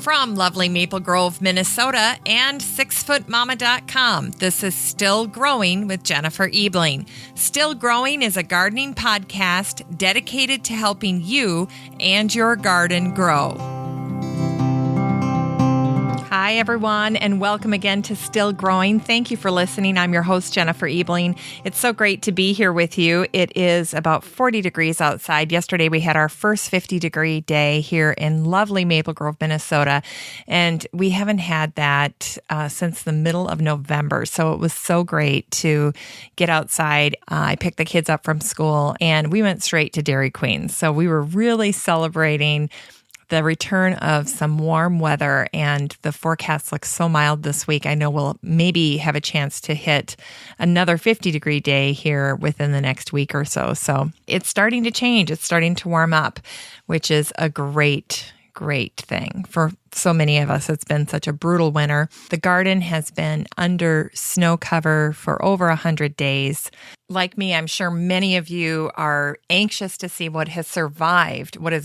From lovely Maple Grove, Minnesota and 6footmama.com, this is Still Growing with Jennifer Ebling. Still Growing is a gardening podcast dedicated to helping you and your garden grow. Hi, everyone, and welcome again to Still Growing. Thank you for listening. I'm your host, Jennifer Ebling. It's so great to be here with you. It is about 40 degrees outside. Yesterday, we had our first 50-degree day here in lovely Maple Grove, Minnesota, and we haven't had that since the middle of November, so it was so great to get outside. I picked the kids up from school, and we went straight to Dairy Queen, so we were really celebrating the return of some warm weather, and the forecast looks so mild this week. I know we'll maybe have a chance to hit another 50-degree day here within the next week or so. So it's starting to change. It's starting to warm up, which is a great thing for so many of us. It's been such a brutal winter. The garden has been under snow cover for over 100 days. Like me, I'm sure many of you are anxious to see what has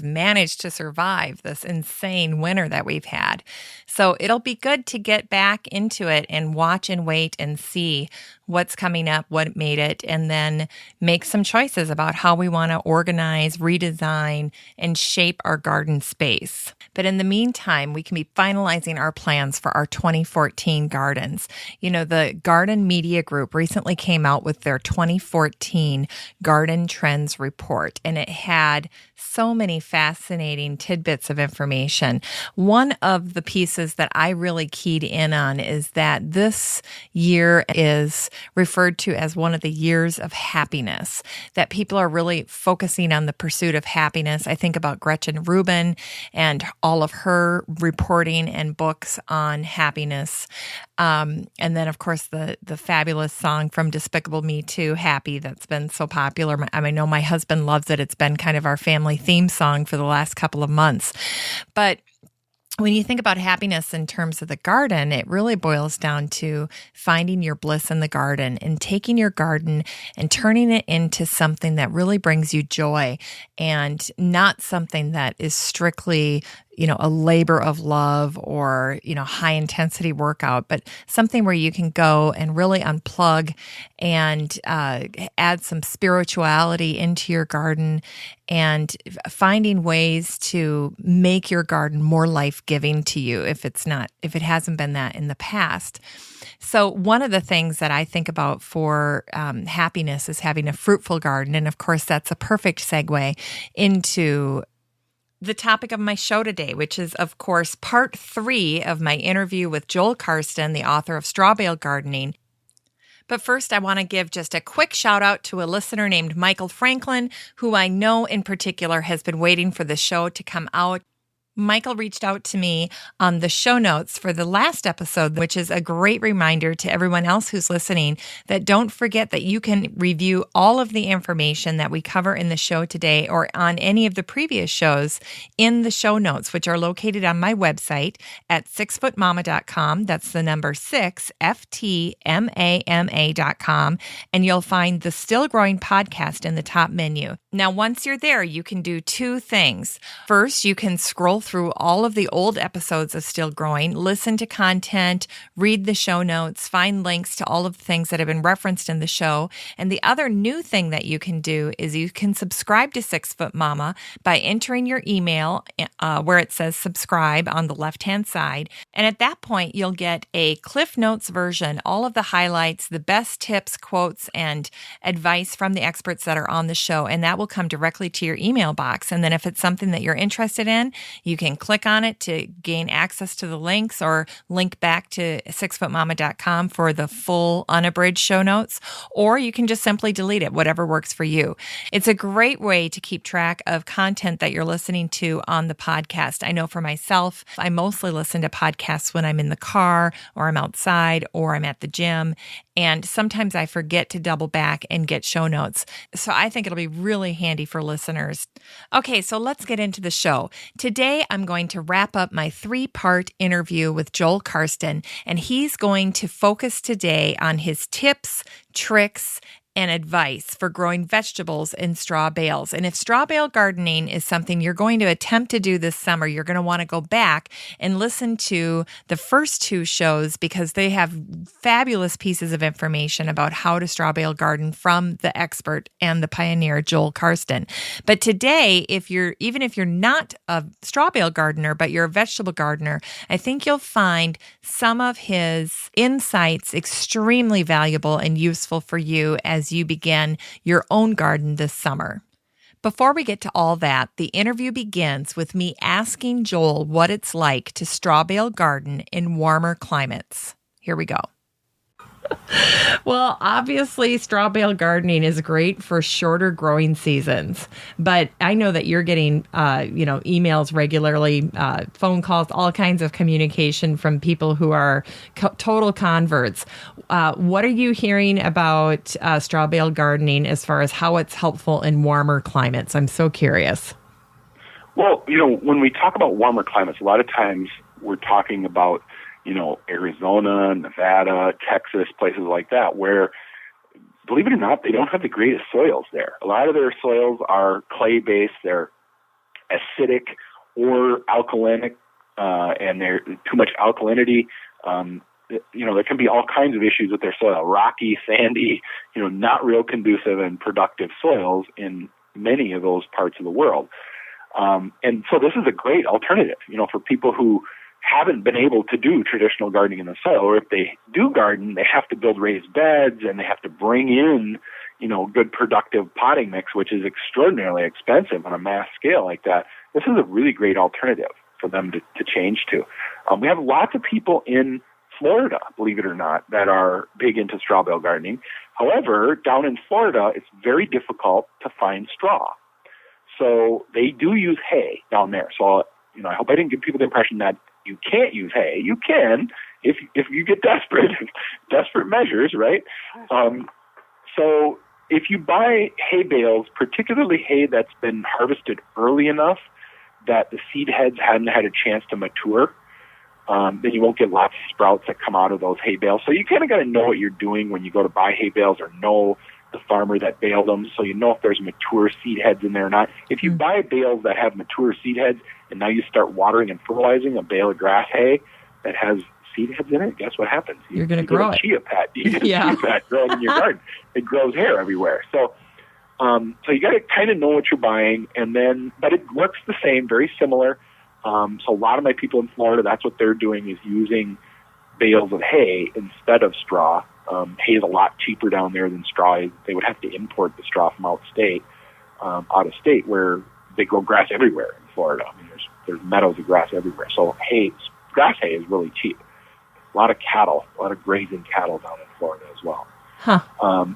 managed to survive this insane winter that we've had. So it'll be good to get back into it and watch and wait and see what's coming up, what made it, and then make some choices about how we want to organize, redesign, and shape our garden space. But in the meantime, we can be finalizing our plans for our 2014 gardens. You know, the Garden Media Group recently came out with their 2014 Garden Trends Report, and it had so many fascinating tidbits of information. One of the pieces that I really keyed in on is that this year is referred to as one of the years of happiness, that people are really focusing on the pursuit of happiness. I think about Gretchen Rubin and all of her reporting and books on happiness. And then, of course, the fabulous song from Despicable Me 2, Happy, that's been so popular. I know my husband loves it. It's been kind of our family theme song for the last couple of months. But when you think about happiness in terms of the garden, it really boils down to finding your bliss in the garden and taking your garden and turning it into something that really brings you joy and not something that is strictly, a labor of love or, high intensity workout, but something where you can go and really unplug and add some spirituality into your garden and finding ways to make your garden more life-giving to you if it hasn't been that in the past. So one of the things that I think about for happiness is having a fruitful garden. And of course, that's a perfect segue into the topic of my show today, which is, of course, part 3 of my interview with Joel Karsten, the author of Straw Bale Gardening. But first, I want to give just a quick shout out to a listener named Michael Franklin, who I know in particular has been waiting for the show to come out. Michael reached out to me on the show notes for the last episode, which is a great reminder to everyone else who's listening that don't forget that you can review all of the information that we cover in the show today or on any of the previous shows in the show notes, which are located on my website at 6footmama.com. That's the number 6, FTMAMA.com. And you'll find the Still Growing podcast in the top menu. Now, once you're there, you can do 2 things. First, you can scroll through all of the old episodes of Still Growing, listen to content, read the show notes, find links to all of the things that have been referenced in the show. And the other new thing that you can do is you can subscribe to 6 Foot Mama by entering your email where it says subscribe on the left-hand side. And at that point, you'll get a Cliff Notes version, all of the highlights, the best tips, quotes, and advice from the experts that are on the show. And that will come directly to your email box. And then if it's something that you're interested in, you can click on it to gain access to the links or link back to 6footmama.com for the full unabridged show notes, or you can just simply delete it, whatever works for you. It's a great way to keep track of content that you're listening to on the podcast. I know for myself, I mostly listen to podcasts when I'm in the car or I'm outside or I'm at the gym. And sometimes I forget to double back and get show notes. So I think it'll be really handy for listeners. Okay, so let's get into the show. Today, I'm going to wrap up my 3-part interview with Joel Karsten, and he's going to focus today on his tips, tricks, and advice for growing vegetables in straw bales. And if straw bale gardening is something you're going to attempt to do this summer, you're going to want to go back and listen to the first two shows because they have fabulous pieces of information about how to straw bale garden from the expert and the pioneer, Joel Karsten. But today, even if you're not a straw bale gardener, but you're a vegetable gardener, I think you'll find some of his insights extremely valuable and useful for you as you begin your own garden this summer. Before we get to all that, the interview begins with me asking Joel what it's like to straw bale garden in warmer climates. Here we go. Well, obviously, straw bale gardening is great for shorter growing seasons, but I know that you're getting, emails regularly, phone calls, all kinds of communication from people who are total converts. What are you hearing about straw bale gardening as far as how it's helpful in warmer climates? I'm so curious. Well, when we talk about warmer climates, a lot of times we're talking about Arizona, Nevada, Texas, places like that, where, believe it or not, they don't have the greatest soils there. A lot of their soils are clay-based, they're acidic or alkalinic, and they're too much alkalinity. There can be all kinds of issues with their soil, rocky, sandy, not real conducive and productive soils in many of those parts of the world. And so this is a great alternative, for people who haven't been able to do traditional gardening in the soil, or if they do garden, they have to build raised beds and they have to bring in, good productive potting mix, which is extraordinarily expensive on a mass scale like that. This is a really great alternative for them to change to. We have lots of people in Florida, believe it or not, that are big into straw bale gardening. However, down in Florida, it's very difficult to find straw. So they do use hay down there. So, I hope I didn't give people the impression that you can't use hay. You can if you get desperate measures, right? So if you buy hay bales, particularly hay that's been harvested early enough that the seed heads hadn't had a chance to mature, then you won't get lots of sprouts that come out of those hay bales. So you kind of got to know what you're doing when you go to buy hay bales, or know the farmer that baled them, so you know if there's mature seed heads in there or not. If you buy bales that have mature seed heads and now you start watering and fertilizing a bale of grass hay that has seed heads in it, guess what happens? You're going to grow it. Chia pet. You get a chia pet growing in your garden. It grows hair everywhere. So you got to kind of know what you're buying, but it works the same, very similar. So a lot of my people in Florida, that's what they're doing, is using bales of hay instead of straw. Hay is a lot cheaper down there than straw. They would have to import the straw from out of state, where they grow grass everywhere in Florida. I mean, there's meadows of grass everywhere. So grass hay is really cheap. A lot of cattle, a lot of grazing cattle down in Florida as well. Huh.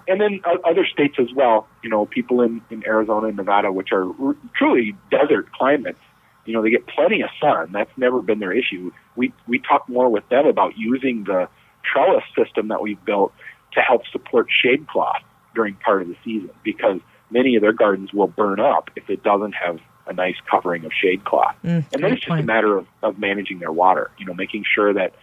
And then other states as well. People in Arizona and Nevada, which are truly desert climates. They get plenty of sun. That's never been their issue. We talk more with them about using the trellis system that we've built to help support shade cloth during part of the season, because many of their gardens will burn up if it doesn't have a nice covering of shade cloth. And then it's just a matter of managing their water, making sure that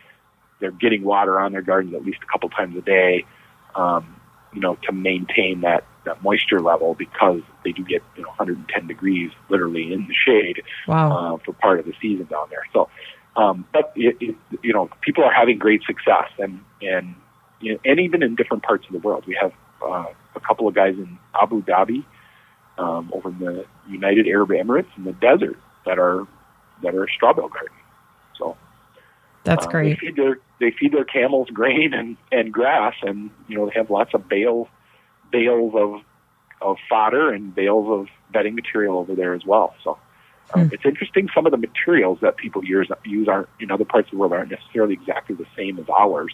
they're getting water on their gardens at least a couple times a day, to maintain that moisture level, because they do get 110 degrees literally in the shade. Wow. For part of the season down there. So, but people are having great success, and even in different parts of the world. We have a couple of guys in Abu Dhabi, over in the United Arab Emirates, in the desert, that are straw bale gardening. So that's great. They feed their camels grain and grass, and they have lots of bales of fodder and bales of bedding material over there as well. So it's interesting. Some of the materials that people use aren't, in other parts of the world, aren't necessarily exactly the same as ours.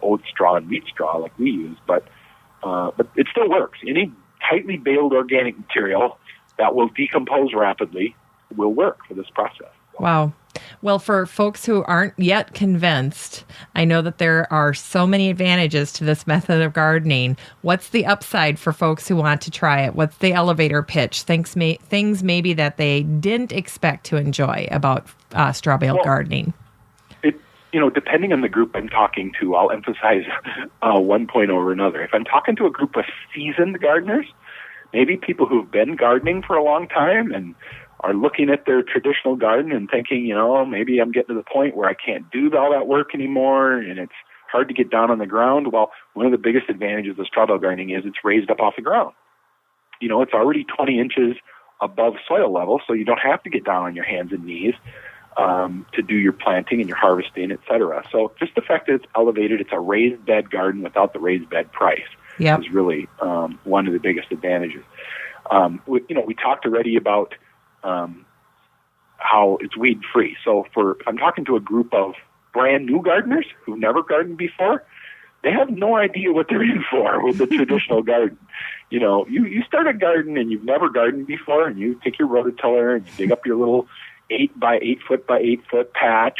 Oat straw and wheat straw like we use, but it still works. Any tightly baled organic material that will decompose rapidly will work for this process. Wow. Well, for folks who aren't yet convinced, I know that there are so many advantages to this method of gardening. What's the upside for folks who want to try it? What's the elevator pitch? Things maybe that they didn't expect to enjoy about straw bale gardening. depending on the group I'm talking to, I'll emphasize one point over another. If I'm talking to a group of seasoned gardeners, maybe people who've been gardening for a long time and are looking at their traditional garden and thinking, maybe I'm getting to the point where I can't do all that work anymore and it's hard to get down on the ground. Well, one of the biggest advantages of straw bale gardening is it's raised up off the ground. It's already 20 inches above soil level, so you don't have to get down on your hands and knees to do your planting and your harvesting, et cetera. So just the fact that it's elevated, it's a raised bed garden without the raised bed price is really one of the biggest advantages. We talked already about how it's weed-free. So if I'm talking to a group of brand new gardeners who've never gardened before, they have no idea what they're in for with the traditional garden. You start a garden and you've never gardened before, and you take your rototiller and you dig up your little 8 by 8 foot by 8 foot patch,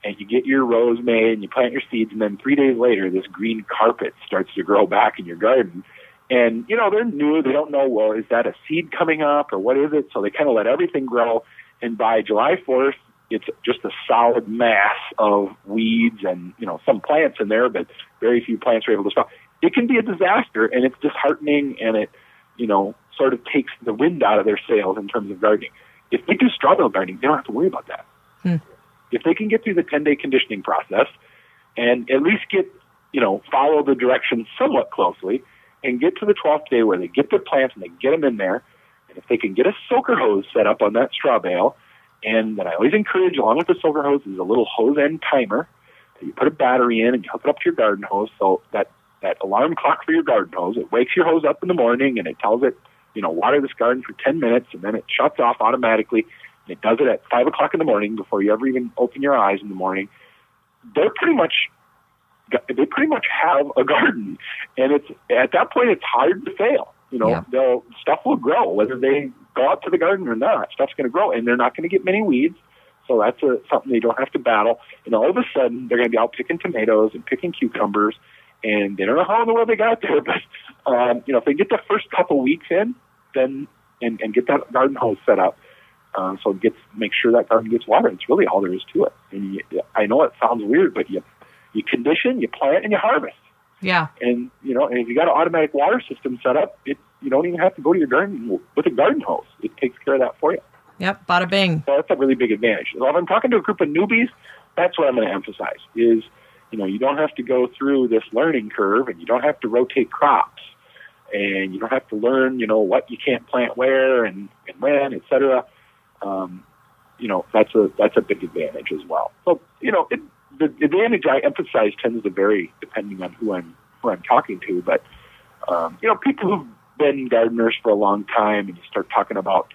and you get your rows made and you plant your seeds, and then 3 days later this green carpet starts to grow back in your garden. And, they're new, they don't know, well, is that a seed coming up or what is it? So they kind of let everything grow, and by July 4th, it's just a solid mass of weeds and, some plants in there, but very few plants are able to stop. It can be a disaster, and it's disheartening, and it, sort of takes the wind out of their sails in terms of gardening. If they do straw bale gardening, they don't have to worry about that. If they can get through the 10-day conditioning process and at least get, follow the directions somewhat closely and get to the 12th day where they get their plants and they get them in there, and if they can get a soaker hose set up on that straw bale, and then I always encourage, along with the soaker hose, is a little hose end timer that you put a battery in and you hook it up to your garden hose. So that alarm clock for your garden hose, it wakes your hose up in the morning and it tells it, water this garden for 10 minutes, and then it shuts off automatically. And it does it at 5 o'clock in the morning before you ever even open your eyes in the morning. They pretty much have a garden, and it's at that point it's hard to fail. Stuff will grow whether they go out to the garden or not. Stuff's going to grow, and they're not going to get many weeds. So that's something they don't have to battle. And all of a sudden, they're going to be out picking tomatoes and picking cucumbers, and they don't know how in the world they got there. But if they get the first couple weeks in, then and get that garden hose set up, so make sure that garden gets water. It's really all there is to it. And I know it sounds weird, but you condition, you plant, and you harvest. Yeah. And and if you got an automatic water system set up, you don't even have to go to your garden with a garden hose. It takes care of that for you. Yep, bada bing. So that's a really big advantage. So if I'm talking to a group of newbies, that's what I'm going to emphasize is, you don't have to go through this learning curve, and you don't have to rotate crops, and you don't have to learn, what you can't plant where and when, et cetera. That's a big advantage as well. So, the advantage I emphasize tends to vary depending on who I'm talking to. But, people who've been gardeners for a long time, and you start talking about,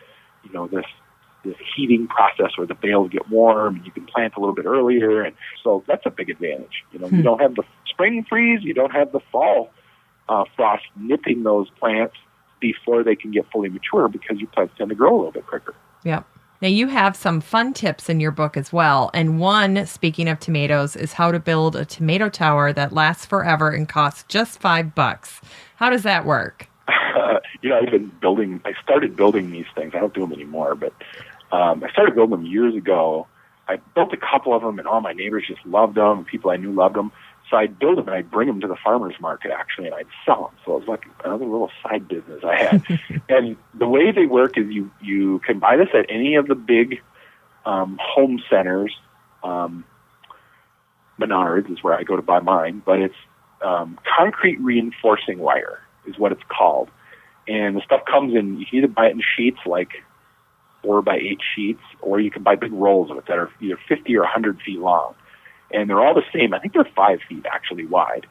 this heating process where the bales get warm and you can plant a little bit earlier. And so that's a big advantage. You don't have the spring freeze, you don't have the fall frost nipping those plants before they can get fully mature, because your plants tend to grow a little bit quicker. Yep. Now, you have some fun tips in your book as well. And one, speaking of tomatoes, is how to build a tomato tower that lasts forever and costs just $5. How does that work? I started building these things. I don't do them anymore, but I started building them years ago. I built a couple of them, and all my neighbors just loved them, and people I knew loved them. So I'd build them, and I'd bring them to the farmer's market, actually, and I'd sell them. So it was like another little side business I had. And the way they work is you can buy this at any of the big home centers. Menards is where I go to buy mine, but it's concrete reinforcing wire is what it's called. And the stuff comes in, you can either buy it in sheets, like 4 by 8 sheets, or you can buy big rolls of it that are either 50 or 100 feet long. And they're all the same. I think they're 5 feet actually wide.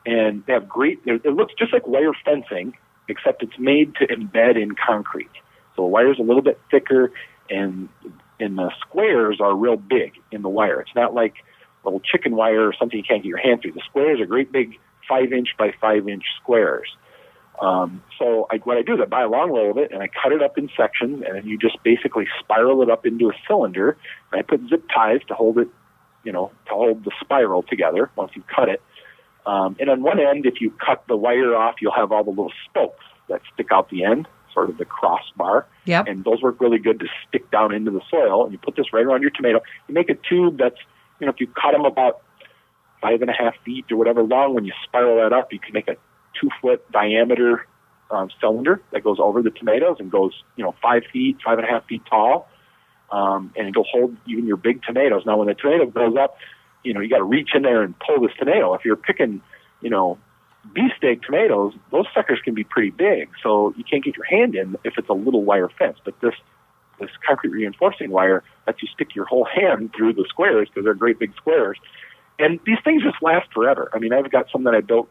And they have it looks just like wire fencing, except it's made to embed in concrete. So the wire's a little bit thicker, and the squares are real big in the wire. It's not like little chicken wire or something you can't get your hand through. The squares are great big 5-inch by 5-inch squares. So what I do is I buy a long roll of it, and I cut it up in sections, and then you just basically spiral it up into a cylinder, and I put zip ties to hold it, to hold the spiral together once you cut it. And on one end, if you cut the wire off, you'll have all the little spokes that stick out the end, sort of the crossbar. Yep. And those work really good to stick down into the soil. And you put this right around your tomato. You make a tube that's if you cut them about 5.5 feet or whatever long, when you spiral that up, you can make a 2-foot diameter cylinder that goes over the tomatoes and goes, 5 feet, 5.5 feet tall. And it'll hold even your big tomatoes. Now, when the tomato grows up, you got to reach in there and pull this tomato. If you're picking, beefsteak tomatoes, those suckers can be pretty big. So you can't get your hand in if it's a little wire fence. But this concrete reinforcing wire lets you stick your whole hand through the squares because they're great big squares. And these things just last forever. I mean, I've got some that I built,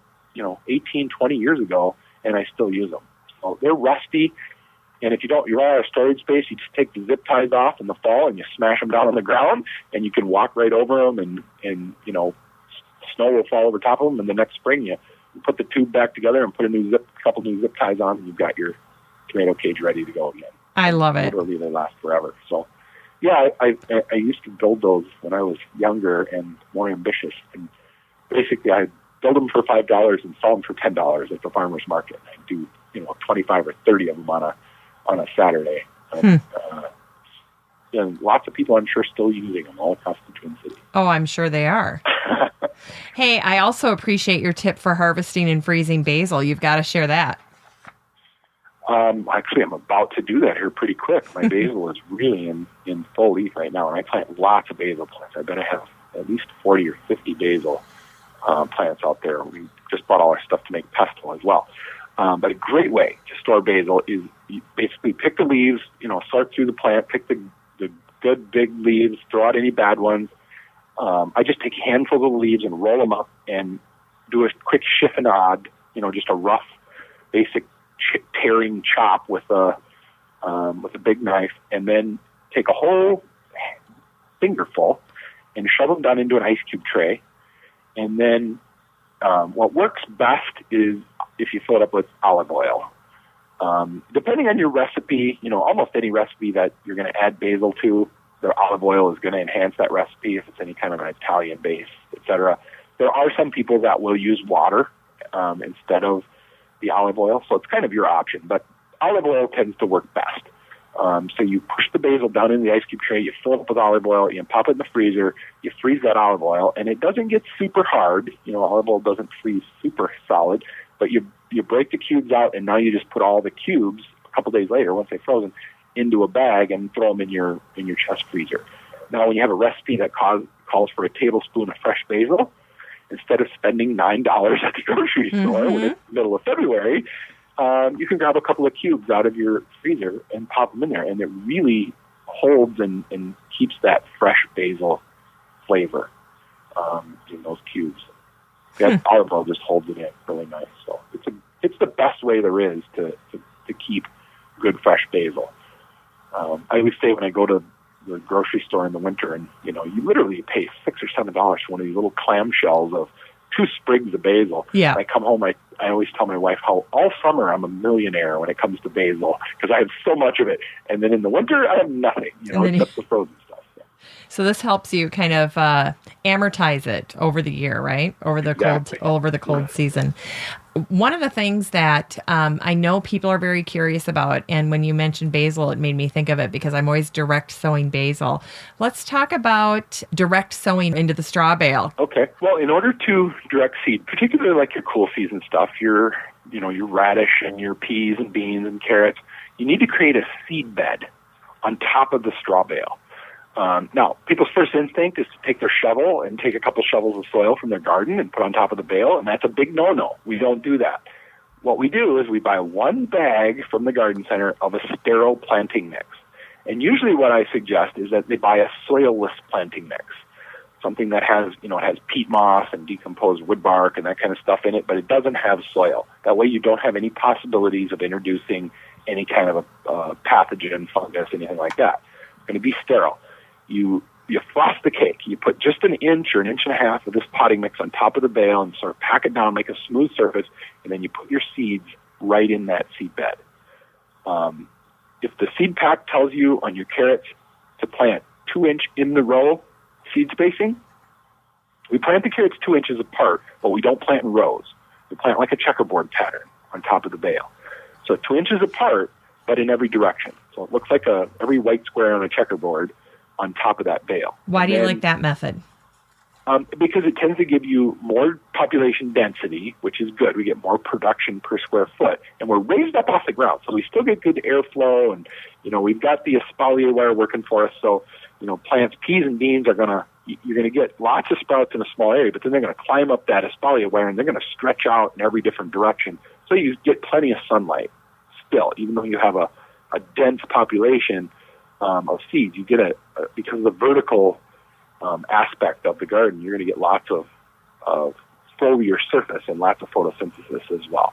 18, 20 years ago, and I still use them. So they're rusty. And if you're out of storage space, you just take the zip ties off in the fall and you smash them down on the ground, and you can walk right over them, and snow will fall over top of them. And the next spring, you put the tube back together and put a couple new zip ties on, and you've got your tomato cage ready to go again. I love it. Literally, they last forever. So, yeah, I used to build those when I was younger and more ambitious. And basically, I build them for $5 and sell them for $10 at the farmer's market. I do 25 or 30 of them on a Saturday. And lots of people, I'm sure, still using them all across the Twin Cities. Oh, I'm sure they are. Hey, I also appreciate your tip for harvesting and freezing basil. You've got to share that. Actually, I'm about to do that here pretty quick. My basil is really in full leaf right now, and I plant lots of basil plants. I bet I have at least 40 or 50 basil plants out there. We just bought all our stuff to make pesto as well. But a great way to store basil is you basically pick the leaves, sort through the plant, pick the good big leaves, throw out any bad ones. I just take handfuls of leaves and roll them up and do a quick chiffonade, just a rough, basic tearing chop with a big knife, and then take a whole fingerful and shove them down into an ice cube tray. And then what works best is if you fill it up with olive oil. Depending on your recipe, almost any recipe that you're going to add basil to, the olive oil is going to enhance that recipe if it's any kind of an Italian base, etc. There are some people that will use water instead of the olive oil, so it's kind of your option. But olive oil tends to work best. So you push the basil down in the ice cube tray, you fill it up with olive oil, you pop it in the freezer, you freeze that olive oil, and it doesn't get super hard. Olive oil doesn't freeze super solid, but you break the cubes out, and now you just put all the cubes a couple days later, once they're frozen, into a bag and throw them in your chest freezer. Now, when you have a recipe that calls for a tablespoon of fresh basil, instead of spending $9 at the grocery store when it's the middle of February, you can grab a couple of cubes out of your freezer and pop them in there, and it really holds and keeps that fresh basil flavor in those cubes. That olive oil just holds it in really nice. So it's the best way there is to keep good fresh basil. I always say when I go to the grocery store in the winter, and you literally pay $6 or $7 for one of these little clamshells of 2 sprigs of basil. Yeah. I come home, I always tell my wife how all summer I'm a millionaire when it comes to basil because I have so much of it, and then in the winter I have nothing, except the frozen stuff. Yeah. So this helps you kind of amortize it over the year, right? Over the cold season. One of the things that I know people are very curious about, and when you mentioned basil, it made me think of it because I'm always direct sowing basil. Let's talk about direct sowing into the straw bale. Okay. Well, in order to direct seed, particularly like your cool season stuff, your radish and your peas and beans and carrots, you need to create a seed bed on top of the straw bale. Now, people's first instinct is to take their shovel and take a couple shovels of soil from their garden and put on top of the bale, and that's a big no-no. We don't do that. What we do is we buy one bag from the garden center of a sterile planting mix. And usually what I suggest is that they buy a soilless planting mix, something that has, it has peat moss and decomposed wood bark and that kind of stuff in it, but it doesn't have soil. That way you don't have any possibilities of introducing any kind of a pathogen, fungus, anything like that. It's going to be sterile. You frost the cake. You put just an inch or an inch and a half of this potting mix on top of the bale and sort of pack it down, make a smooth surface, and then you put your seeds right in that seed bed. If the seed pack tells you on your carrots to plant 2-inch in the row seed spacing, we plant the carrots 2 inches apart, but we don't plant in rows. We plant like a checkerboard pattern on top of the bale. So 2 inches apart, but in every direction. So it looks like every white square on a checkerboard on top of that bale. Why do you like that method? Because it tends to give you more population density, which is good. We get more production per square foot, and we're raised up off the ground, so we still get good airflow, and we've got the espalier wire working for us. So plants, peas and beans you're gonna get lots of sprouts in a small area, but then they're gonna climb up that espalier wire and they're gonna stretch out in every different direction. So you get plenty of sunlight still, even though you have a dense population of seeds. You get because of the vertical aspect of the garden, you're going to get lots of foliar surface and lots of photosynthesis as well.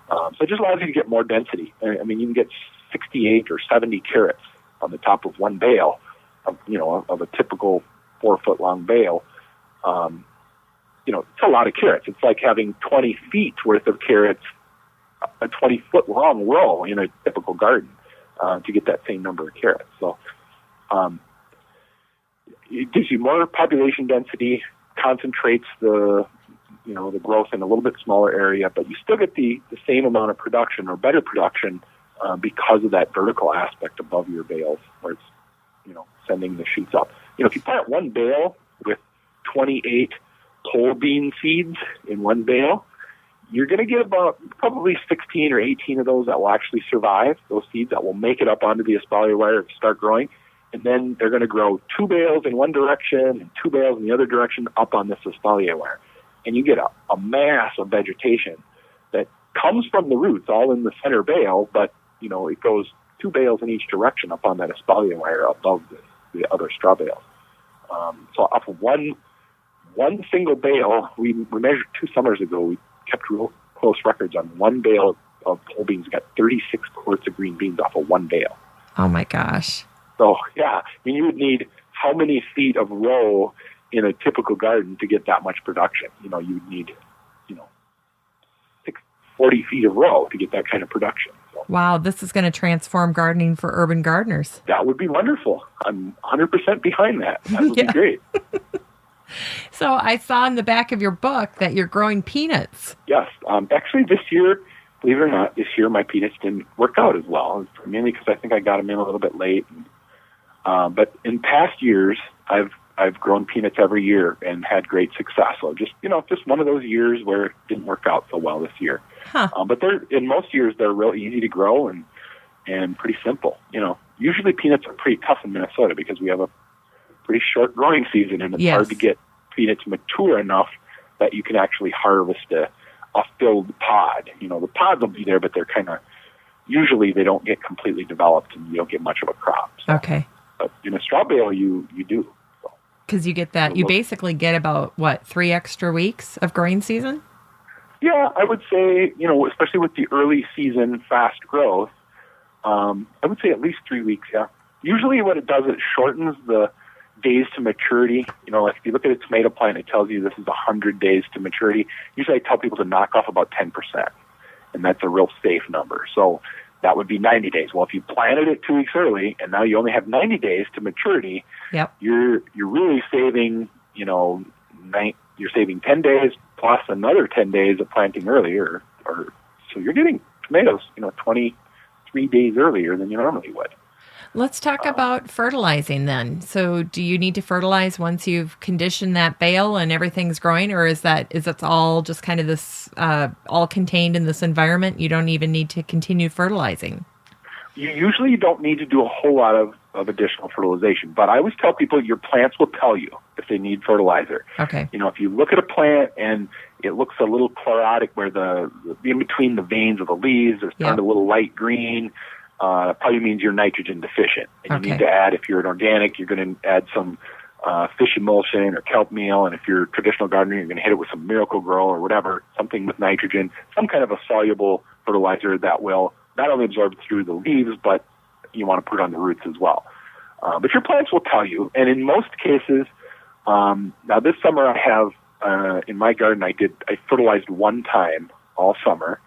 So it just allows you to get more density. I mean, you can get 68 or 70 carrots on the top of one bale, of a typical 4-foot long bale. It's a lot of carrots. It's like having 20 feet worth of carrots, a 20-foot long row in a typical garden to get that same number of carrots. So it gives you more population density, concentrates the growth in a little bit smaller area, but you still get the same amount of production or better production because of that vertical aspect above your bales, where it's sending the shoots up. If you plant one bale with 28 pole bean seeds in one bale, you're going to get about probably 16 or 18 of those that will actually survive, those seeds that will make it up onto the espalier wire and start growing. And then they're going to grow 2 bales in one direction and 2 bales in the other direction up on this espalier wire. And you get a mass of vegetation that comes from the roots all in the center bale, but, it goes 2 bales in each direction up on that espalier wire above the other straw bales. So off of one single bale, we measured 2 summers ago, we kept real close records on one bale of pole beans. We got 36 quarts of green beans off of one bale. Oh my gosh. So, yeah, you would need how many feet of row in a typical garden to get that much production? You would need, 40 feet of row to get that kind of production. So, wow, this is going to transform gardening for urban gardeners. That would be wonderful. I'm 100% behind that. That would be great. So I saw in the back of your book that you're growing peanuts. Yes. Actually, this year, believe it or not, my peanuts didn't work out as well, mainly because I think I got them in a little bit late. But in past years, I've grown peanuts every year and had great success. So just one of those years where it didn't work out so well this year. Huh. But in most years, they're real easy to grow and pretty simple. Usually peanuts are pretty tough in Minnesota because we have a pretty short growing season, and it's hard to get peanuts mature enough that you can actually harvest a filled pod. The pods will be there, but they're usually they don't get completely developed and you don't get much of a crop. So. Okay. But in a straw bale, you do. Because you get that, you basically get about, 3 extra weeks of growing season? Yeah, I would say, especially with the early season fast growth, I would say at least 3 weeks, yeah. Usually what it does, it shortens the days to maturity. Like if you look at a tomato plant, it tells you this is 100 days to maturity. Usually I tell people to knock off about 10%, and that's a real safe number. So that would be 90 days. Well, if you planted it 2 weeks early and now you only have 90 days to maturity, you're really saving, you're saving 10 days plus another 10 days of planting earlier, so you're getting tomatoes, 23 days earlier than you normally would. Let's talk about fertilizing then. So do you need to fertilize once you've conditioned that bale and everything's growing, or is it all just kind of this, all contained in this environment? You don't even need to continue fertilizing. You usually don't need to do a whole lot of additional fertilization, but I always tell people your plants will tell you if they need fertilizer. Okay. If you look at a plant and it looks a little chlorotic where the in between the veins of the leaves, it's turned a little light green, probably means you're nitrogen deficient. And you need to add, if you're an organic, you're going to add some fish emulsion or kelp meal, and if you're a traditional gardener, you're going to hit it with some Miracle Grow or whatever, something with nitrogen, some kind of a soluble fertilizer that will not only absorb through the leaves, but you want to put it on the roots as well. But your plants will tell you, and in most cases, now this summer I have, in my garden, I fertilized one time all summer.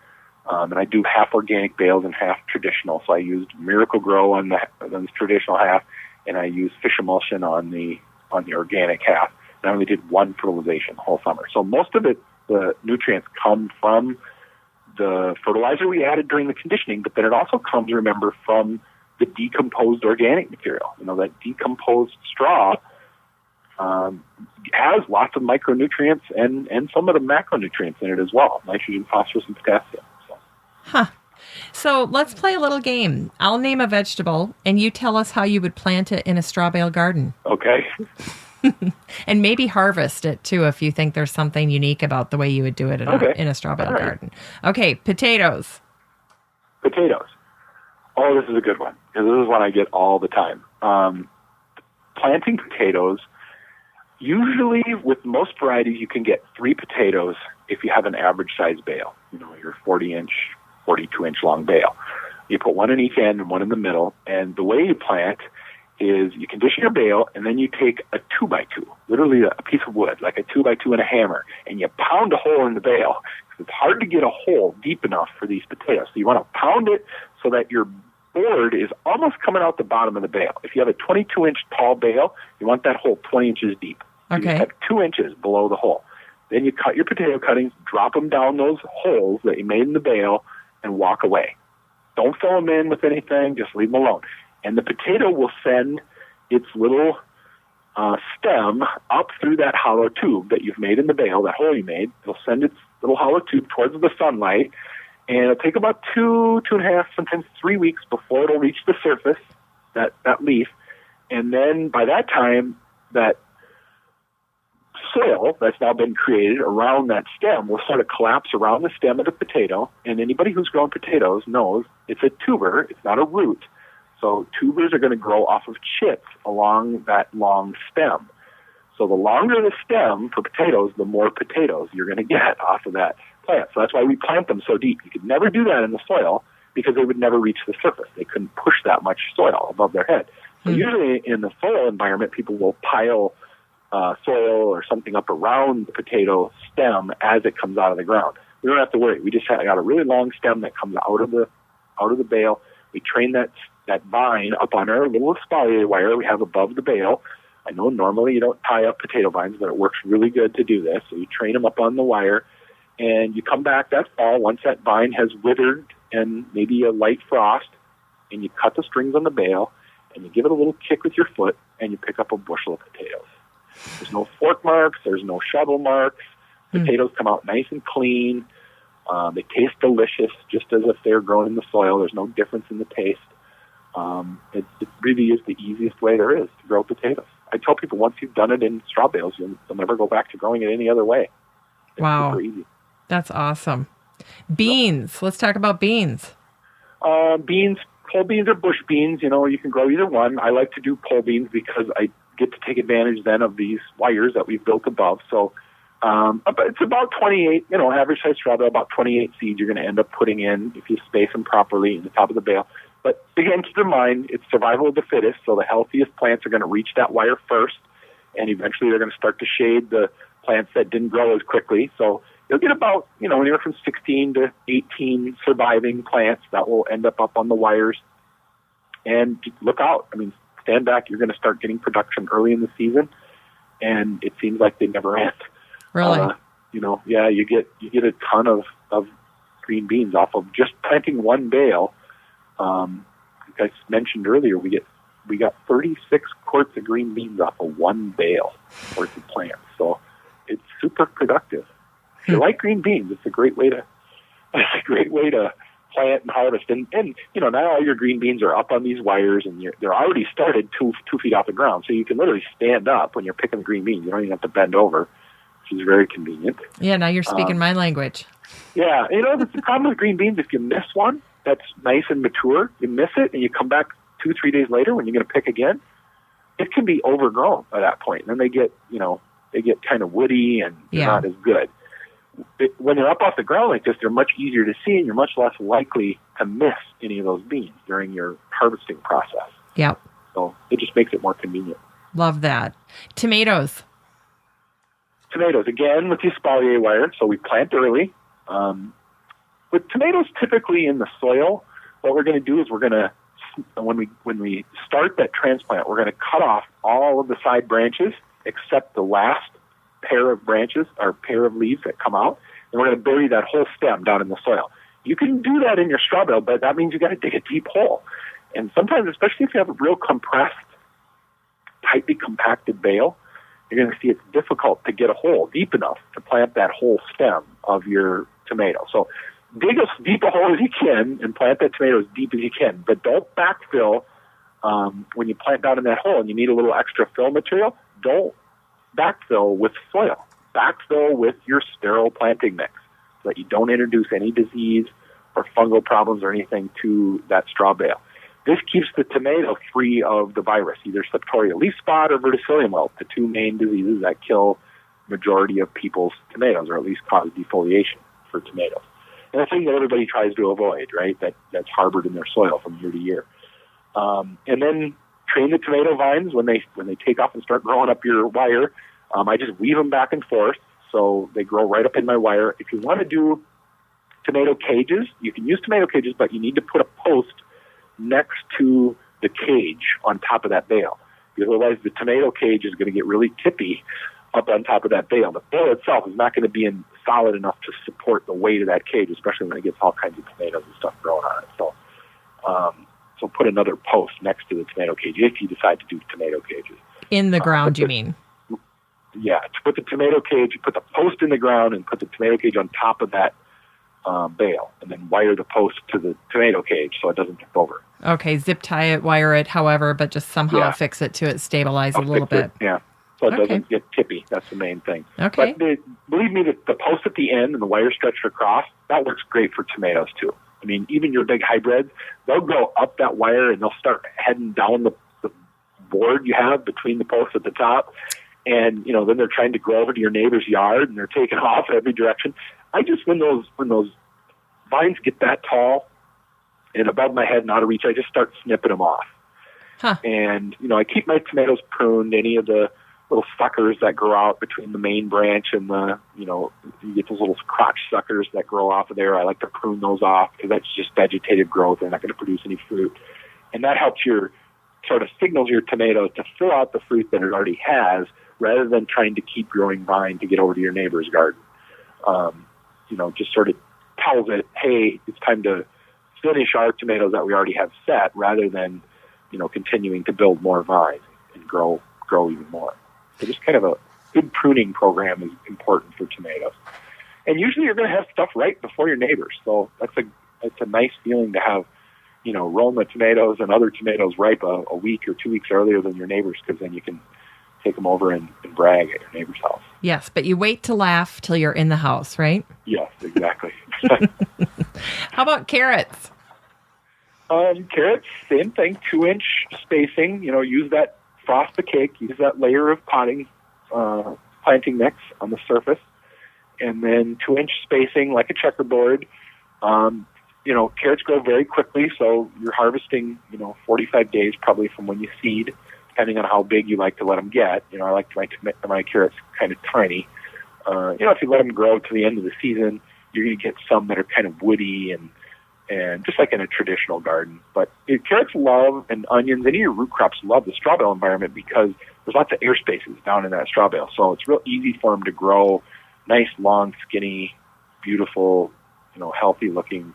And I do half organic bales and half traditional. So I used Miracle Grow on the traditional half, and I used fish emulsion on the organic half. And I only did one fertilization the whole summer. So most of it, the nutrients come from the fertilizer we added during the conditioning, but then it also comes, remember, from the decomposed organic material. That decomposed straw has lots of micronutrients and some of the macronutrients in it as well, nitrogen, phosphorus, and potassium. Huh. So let's play a little game. I'll name a vegetable, and you tell us how you would plant it in a straw bale garden. Okay. And maybe harvest it, too, if you think there's something unique about the way you would do it in a straw bale garden. Okay, potatoes. Potatoes. Oh, this is a good one, because this is one I get all the time. Planting potatoes, usually with most varieties, you can get 3 potatoes if you have an average-sized bale, your 40-inch, 42-inch long bale. You put one in each end and one in the middle, and the way you plant is you condition your bale, and then you take a 2x2, literally a piece of wood, like a 2x2 and a hammer, and you pound a hole in the bale. It's hard to get a hole deep enough for these potatoes. So you want to pound it so that your board is almost coming out the bottom of the bale. If you have a 22-inch tall bale, you want that hole 20 inches deep. Okay. You have 2 inches below the hole. Then you cut your potato cuttings, drop them down those holes that you made in the bale, and walk away. Don't fill them in with anything. Just leave them alone. And the potato will send its little stem up through that hollow tube that you've made in the bale, that hole you made. It'll send its little hollow tube towards the sunlight, and it'll take about 2.5, sometimes 3 weeks before it'll reach the surface, that leaf. And then by that time, that soil that's now been created around that stem will sort of collapse around the stem of the potato. And anybody who's grown potatoes knows it's a tuber, it's not a root. So tubers are going to grow off of chits along that long stem. So the longer the stem for potatoes, the more potatoes you're going to get off of that plant. So that's why we plant them so deep. You could never do that in the soil because they would never reach the surface. They couldn't push that much soil above their head. So usually in the soil environment, people will pile soil or something up around the potato stem as it comes out of the ground. We don't have to worry. We just got a really long stem that comes out of the bale. We train that vine up on our little espalier wire we have above the bale. I know normally you don't tie up potato vines, but it works really good to do this. So you train them up on the wire, and you come back that fall once that vine has withered and maybe a light frost, and you cut the strings on the bale, and you give it a little kick with your foot, and you pick up a bushel of potatoes. There's no fork marks. There's no shovel marks. Potatoes come out nice and clean. They taste delicious, just as if they're grown in the soil. There's no difference in the taste. It really is the easiest way there is to grow potatoes. I tell people once you've done it in straw bales, you'll never go back to growing it any other way. It's super easy. That's awesome. Beans. Let's talk about beans. Beans, pole beans or bush beans, you can grow either one. I like to do pole beans because I get to take advantage then of these wires that we've built above. So it's about 28, average size straw bale, about 28 seeds you're going to end up putting in if you space them properly in the top of the bale. But again, keep in mind, it's survival of the fittest, so the healthiest plants are going to reach that wire first, and eventually they're going to start to shade the plants that didn't grow as quickly. So you'll get about, anywhere from 16 to 18 surviving plants that will end up on the wires. And look out. Stand back. You're going to start getting production early in the season, and it seems like they never end. Really? You get a ton of green beans off of just planting one bale. Like I mentioned earlier, we got 36 quarts of green beans off of one bale worth of plants. So it's super productive. If you like green beans, it's a great way to plant and harvest. And not all your green beans are up on these wires, and they're already started 2 feet off the ground. So you can literally stand up when you're picking the green beans. You don't even have to bend over, which is very convenient. Yeah, now you're speaking my language. Yeah, the problem with green beans, if you miss one that's nice and mature, you miss it, and you come back 2-3 days later when you're going to pick again, it can be overgrown by that point. And then they get kind of woody and they're not as good. When they're up off the ground like this, they're much easier to see, and you're much less likely to miss any of those beans during your harvesting process. Yep. So it just makes it more convenient. Love that. Tomatoes. Again, with the espalier wire, so we plant early. With tomatoes, typically in the soil, what we're going to do is when we start that transplant, we're going to cut off all of the side branches except the last pair of branches or pair of leaves that come out, and we're going to bury that whole stem down in the soil. You can do that in your straw bale, but that means you got to dig a deep hole. And sometimes, especially if you have a real compressed, tightly compacted bale, you're going to see it's difficult to get a hole deep enough to plant that whole stem of your tomato. So dig as deep a hole as you can and plant that tomato as deep as you can, but don't backfill when you plant down in that hole and you need a little extra fill material. Don't backfill with soil. Backfill with your sterile planting mix so that you don't introduce any disease or fungal problems or anything to that straw bale. This keeps the tomato free of the virus, either septoria leaf spot or verticillium wilt, the two main diseases that kill the majority of people's tomatoes, or at least cause defoliation for tomatoes. And the thing that everybody tries to avoid, right, that's harbored in their soil from year to year. And then train the tomato vines when they take off and start growing up your wire. I just weave them back and forth so they grow right up in my wire. If you want to do tomato cages, you can use tomato cages, but you need to put a post next to the cage on top of that bale, because otherwise the tomato cage is going to get really tippy up on top of that bale. The bale itself is not going to be solid enough to support the weight of that cage, especially when it gets all kinds of tomatoes and stuff growing on it. So put another post next to the tomato cage if you decide to do tomato cages. In the ground, you mean? Yeah, to put the tomato cage, you put the post in the ground and put the tomato cage on top of that bale, and then wire the post to the tomato cage so it doesn't tip over. Okay, zip tie it, wire it, however, but just somehow fix it to it stabilize a little bit. Yeah, so it doesn't get tippy. That's the main thing. Okay. But believe me, the post at the end and the wire stretched across, that works great for tomatoes too. I mean, even your big hybrids, they'll go up that wire and they'll start heading down the board you have between the posts at the top. And, then they're trying to grow over to your neighbor's yard and they're taking off every direction. When those vines get that tall and above my head and out of reach, I just start snipping them off. Huh. And, I keep my tomatoes pruned. Any of the little suckers that grow out between the main branch and you get those little crotch suckers that grow off of there. I like to prune those off because that's just vegetative growth. They're not going to produce any fruit. And that helps signals your tomato to fill out the fruit that it already has rather than trying to keep growing vine to get over to your neighbor's garden. Just sort of tells it, hey, it's time to finish our tomatoes that we already have set rather than, continuing to build more vines and grow even more. So just kind of a good pruning program is important for tomatoes. And usually you're going to have stuff right before your neighbors. So it's a nice feeling to have, Roma tomatoes and other tomatoes ripe a week or 2 weeks earlier than your neighbors, because then you can take them over and brag at your neighbor's house. Yes, but you wait to laugh till you're in the house, right? Yes, exactly. How about carrots? Carrots, same thing, 2-inch spacing. Use that frost the cake, use that layer of planting mix on the surface, and then 2-inch spacing like a checkerboard. Carrots grow very quickly, so you're harvesting, 45 days probably from when you seed, depending on how big you like to let them get. I like my carrots kind of tiny. If you let them grow to the end of the season, you're going to get some that are kind of woody and just like in a traditional garden. But carrots love, and onions, any of your root crops love the straw bale environment because there's lots of air spaces down in that straw bale. So it's real easy for them to grow nice, long, skinny, beautiful, healthy-looking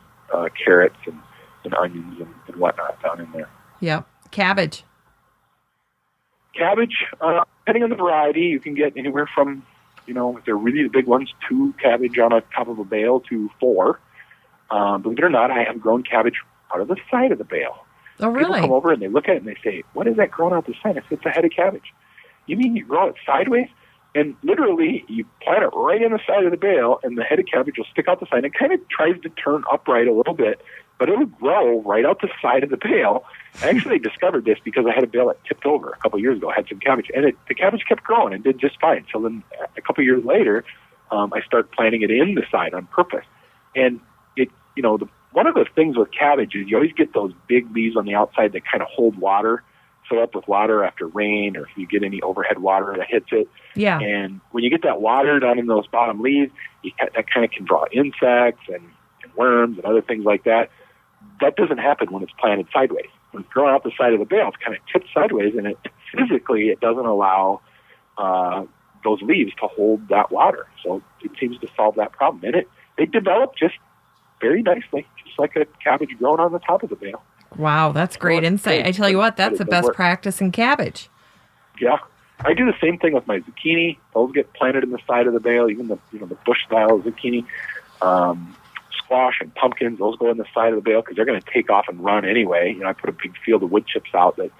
carrots and onions and whatnot down in there. Yep. Cabbage, depending on the variety, you can get anywhere from, if they're really the big ones, 2 cabbage on a top of a bale to 4. Believe it or not, I have grown cabbage out of the side of the bale. Oh, really? People come over and they look at it and they say, "What is that growing out the side?" I said, "It's a head of cabbage." "You mean you grow it sideways?" And literally, you plant it right in the side of the bale, and the head of cabbage will stick out the side. It kind of tries to turn upright a little bit, but it'll grow right out the side of the bale. I actually discovered this because I had a bale that tipped over a couple of years ago. I had some cabbage, and the cabbage kept growing and did just fine. So then a couple of years later, I started planting it in the side on purpose. And one of the things with cabbage is you always get those big leaves on the outside that kind of hold water, fill up with water after rain, or if you get any overhead water that hits it. Yeah. And when you get that water down in those bottom leaves, that kind of can draw insects and worms and other things like that. That doesn't happen when it's planted sideways. When it's growing out the side of the bale, it's kind of tipped sideways, and it doesn't allow those leaves to hold that water. So it seems to solve that problem. And they develop just very nicely, just like a cabbage growing on the top of the bale. Wow, that's great insight. I tell you what, that's the best practice in cabbage. Yeah. I do the same thing with my zucchini. Those get planted in the side of the bale, even the bush style zucchini. Squash and pumpkins, those go in the side of the bale because they're going to take off and run anyway. I put a big field of wood chips out that,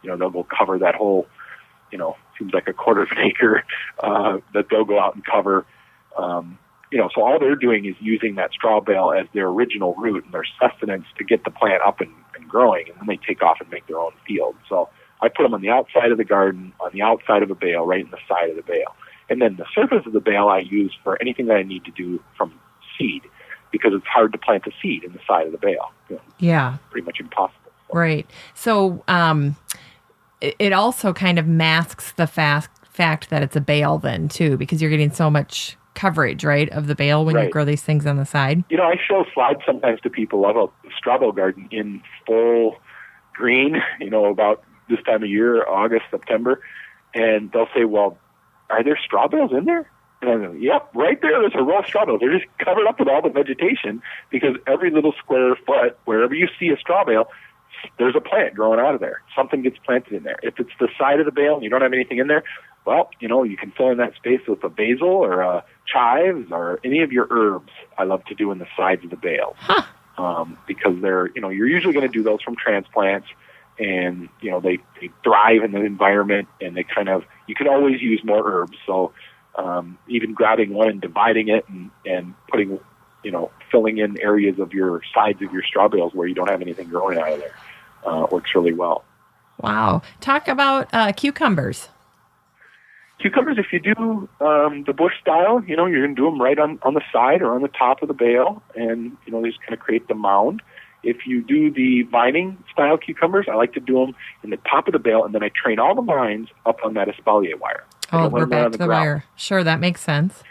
they'll go cover that whole, seems like a quarter of an acre that they'll go out and cover. So all they're doing is using that straw bale as their original root and their sustenance to get the plant up and growing, and then they take off and make their own field. So I put them on the outside of the garden, on the outside of a bale, right in the side of the bale. And then the surface of the bale I use for anything that I need to do from seed, because it's hard to plant a seed in the side of the bale. Yeah. Pretty much impossible. Right. So it also kind of masks the fact that it's a bale then, too, because you're getting so much coverage, right, of the bale when you grow these things on the side. I show slides sometimes to people of a straw bale garden in full green, about this time of year, August, September, and they'll say, well, are there straw bales in there? And I go, yep, right there's a row of straw bales. They're just covered up with all the vegetation because every little square foot, wherever you see a straw bale, there's a plant growing out of there. Something gets planted in there. If it's the side of the bale and you don't have anything in there, well, you can fill in that space with a basil or a chives or any of your herbs I love to do in the sides of the bale. Because they're, you're usually going to do those from transplants, and, they thrive in the environment, and they you can always use more herbs. So even grabbing one and dividing it and putting, filling in areas of your sides of your straw bales where you don't have anything growing out of there works really well. Wow. Talk about cucumbers. Cucumbers, if you do the bush style, you're going to do them right on the side or on the top of the bale, and, they just kind of create the mound. If you do the vining style cucumbers, I like to do them in the top of the bale, and then I train all the vines up on that espalier wire. Oh, we're back to the wire. Sure, that makes sense.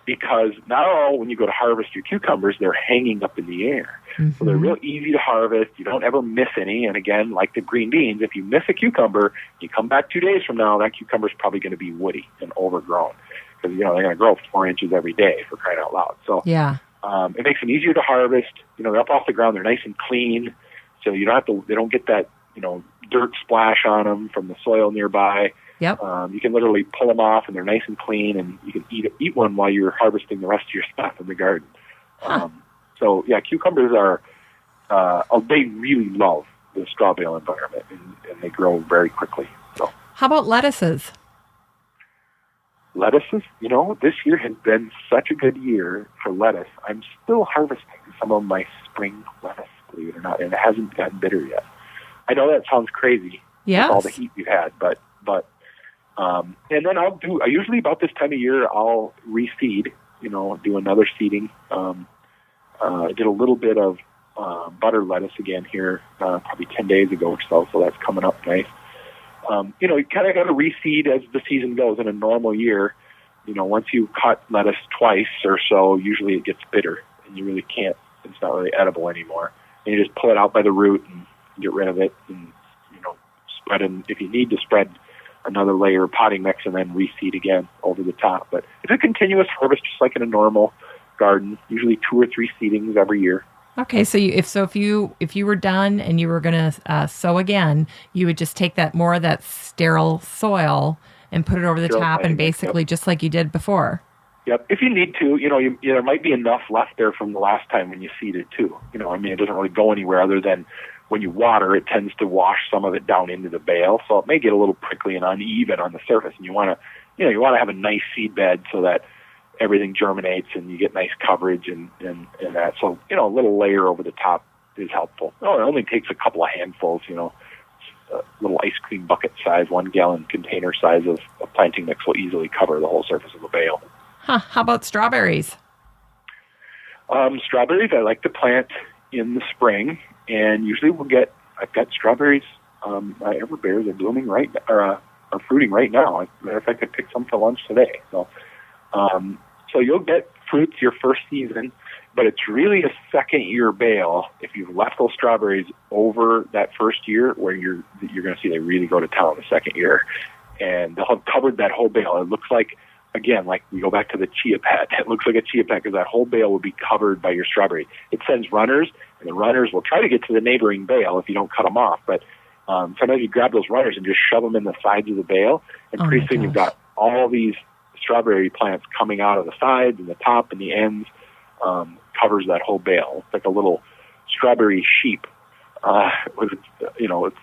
Because now when you go to harvest your cucumbers, they're hanging up in the air. Mm-hmm. So they're real easy to harvest. You don't ever miss any. And again, like the green beans, if you miss a cucumber, you come back 2 days from now, that cucumber is probably going to be woody and overgrown. Because, they're going to grow 4 inches every day, for crying out loud. So yeah. It makes them easier to harvest. They're up off the ground. They're nice and clean. So you don't have to, they don't get that, dirt splash on them from the soil nearby. Yep. You can literally pull them off, and they're nice and clean, and you can eat one while you're harvesting the rest of your stuff in the garden. So, yeah, cucumbers are, they really love the straw bale environment, and they grow very quickly. So, how about lettuces? Lettuces, this year has been such a good year for lettuce. I'm still harvesting some of my spring lettuce, believe it or not, and it hasn't gotten bitter yet. I know that sounds crazy with all the heat we've had, but and then I usually about this time of year, I'll reseed, do another seeding. I did a little bit of butter lettuce again here, probably 10 days ago or so that's coming up nice. You kind of got to reseed as the season goes in a normal year. Once you cut lettuce twice or so, usually it gets bitter, and you really can't, it's not really edible anymore. And you just pull it out by the root and get rid of it, and, spread in, if you need to spread another layer of potting mix and then reseed again over the top. But it's a continuous harvest, just like in a normal garden, usually 2 or 3 seedings every year. Okay, so if you were done and you were going to sow again, you would just take that more of that sterile soil and put it over the top, and basically just like you did before. Yep. If you need to, there might be enough left there from the last time when you seeded too. It doesn't really go anywhere other than when you water, it tends to wash some of it down into the bale, so it may get a little prickly and uneven on the surface. And you want to have a nice seed bed so that everything germinates and you get nice coverage and that. So, a little layer over the top is helpful. It only takes a couple of handfuls, a little ice cream bucket size, 1 gallon container size of planting mix will easily cover the whole surface of the bale. How about strawberries? Strawberries I like to plant in the spring, and usually I've got strawberries, my everbears are blooming right, are fruiting right now. As a matter of fact, I picked some for lunch today. So you'll get fruits your first season, but it's really a second-year bale if you've left those strawberries over that first year, where you're going to see they really go to town the second year. And they'll have covered that whole bale. It looks like, again, like we go back to the chia pet. It looks like a chia pet because that whole bale will be covered by your strawberry. It sends runners, and the runners will try to get to the neighboring bale if you don't cut them off. But Sometimes you grab those runners and just shove them in the sides of the bale, and pretty soon you've got all these strawberry plants coming out of the sides and the top and the ends. Covers that whole bale. It's like a little strawberry sheep with its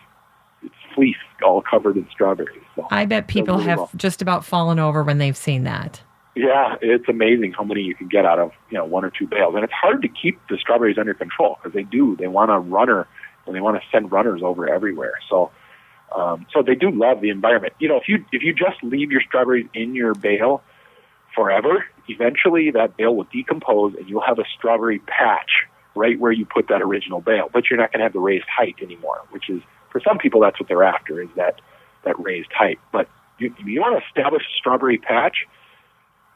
fleece all covered in strawberries. So I bet people have just about fallen over when they've seen that. Yeah, it's amazing how many you can get out of one or two bales, and it's hard to keep the strawberries under control because they want a runner and they want to send runners over everywhere. So they do love the environment. If you just leave your strawberries in your bale forever, eventually that bale will decompose and you'll have a strawberry patch right where you put that original bale, but you're not going to have the raised height anymore, which is, for some people, that's what they're after, is that raised height. But you want to establish a strawberry patch,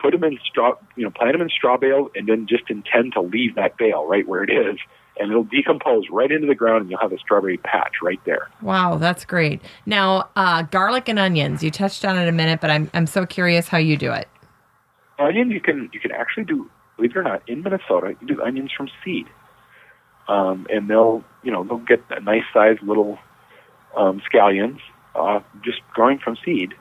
put them in plant them in straw bales, and then just intend to leave that bale right where it is, and it'll decompose right into the ground, and you'll have a strawberry patch right there. Wow, that's great. Now, garlic and onions, you touched on it a minute, but I'm so curious how you do it. Onions, you can actually do, believe it or not, in Minnesota, you can do onions from seed. And they'll get a nice sized little scallions just growing from seed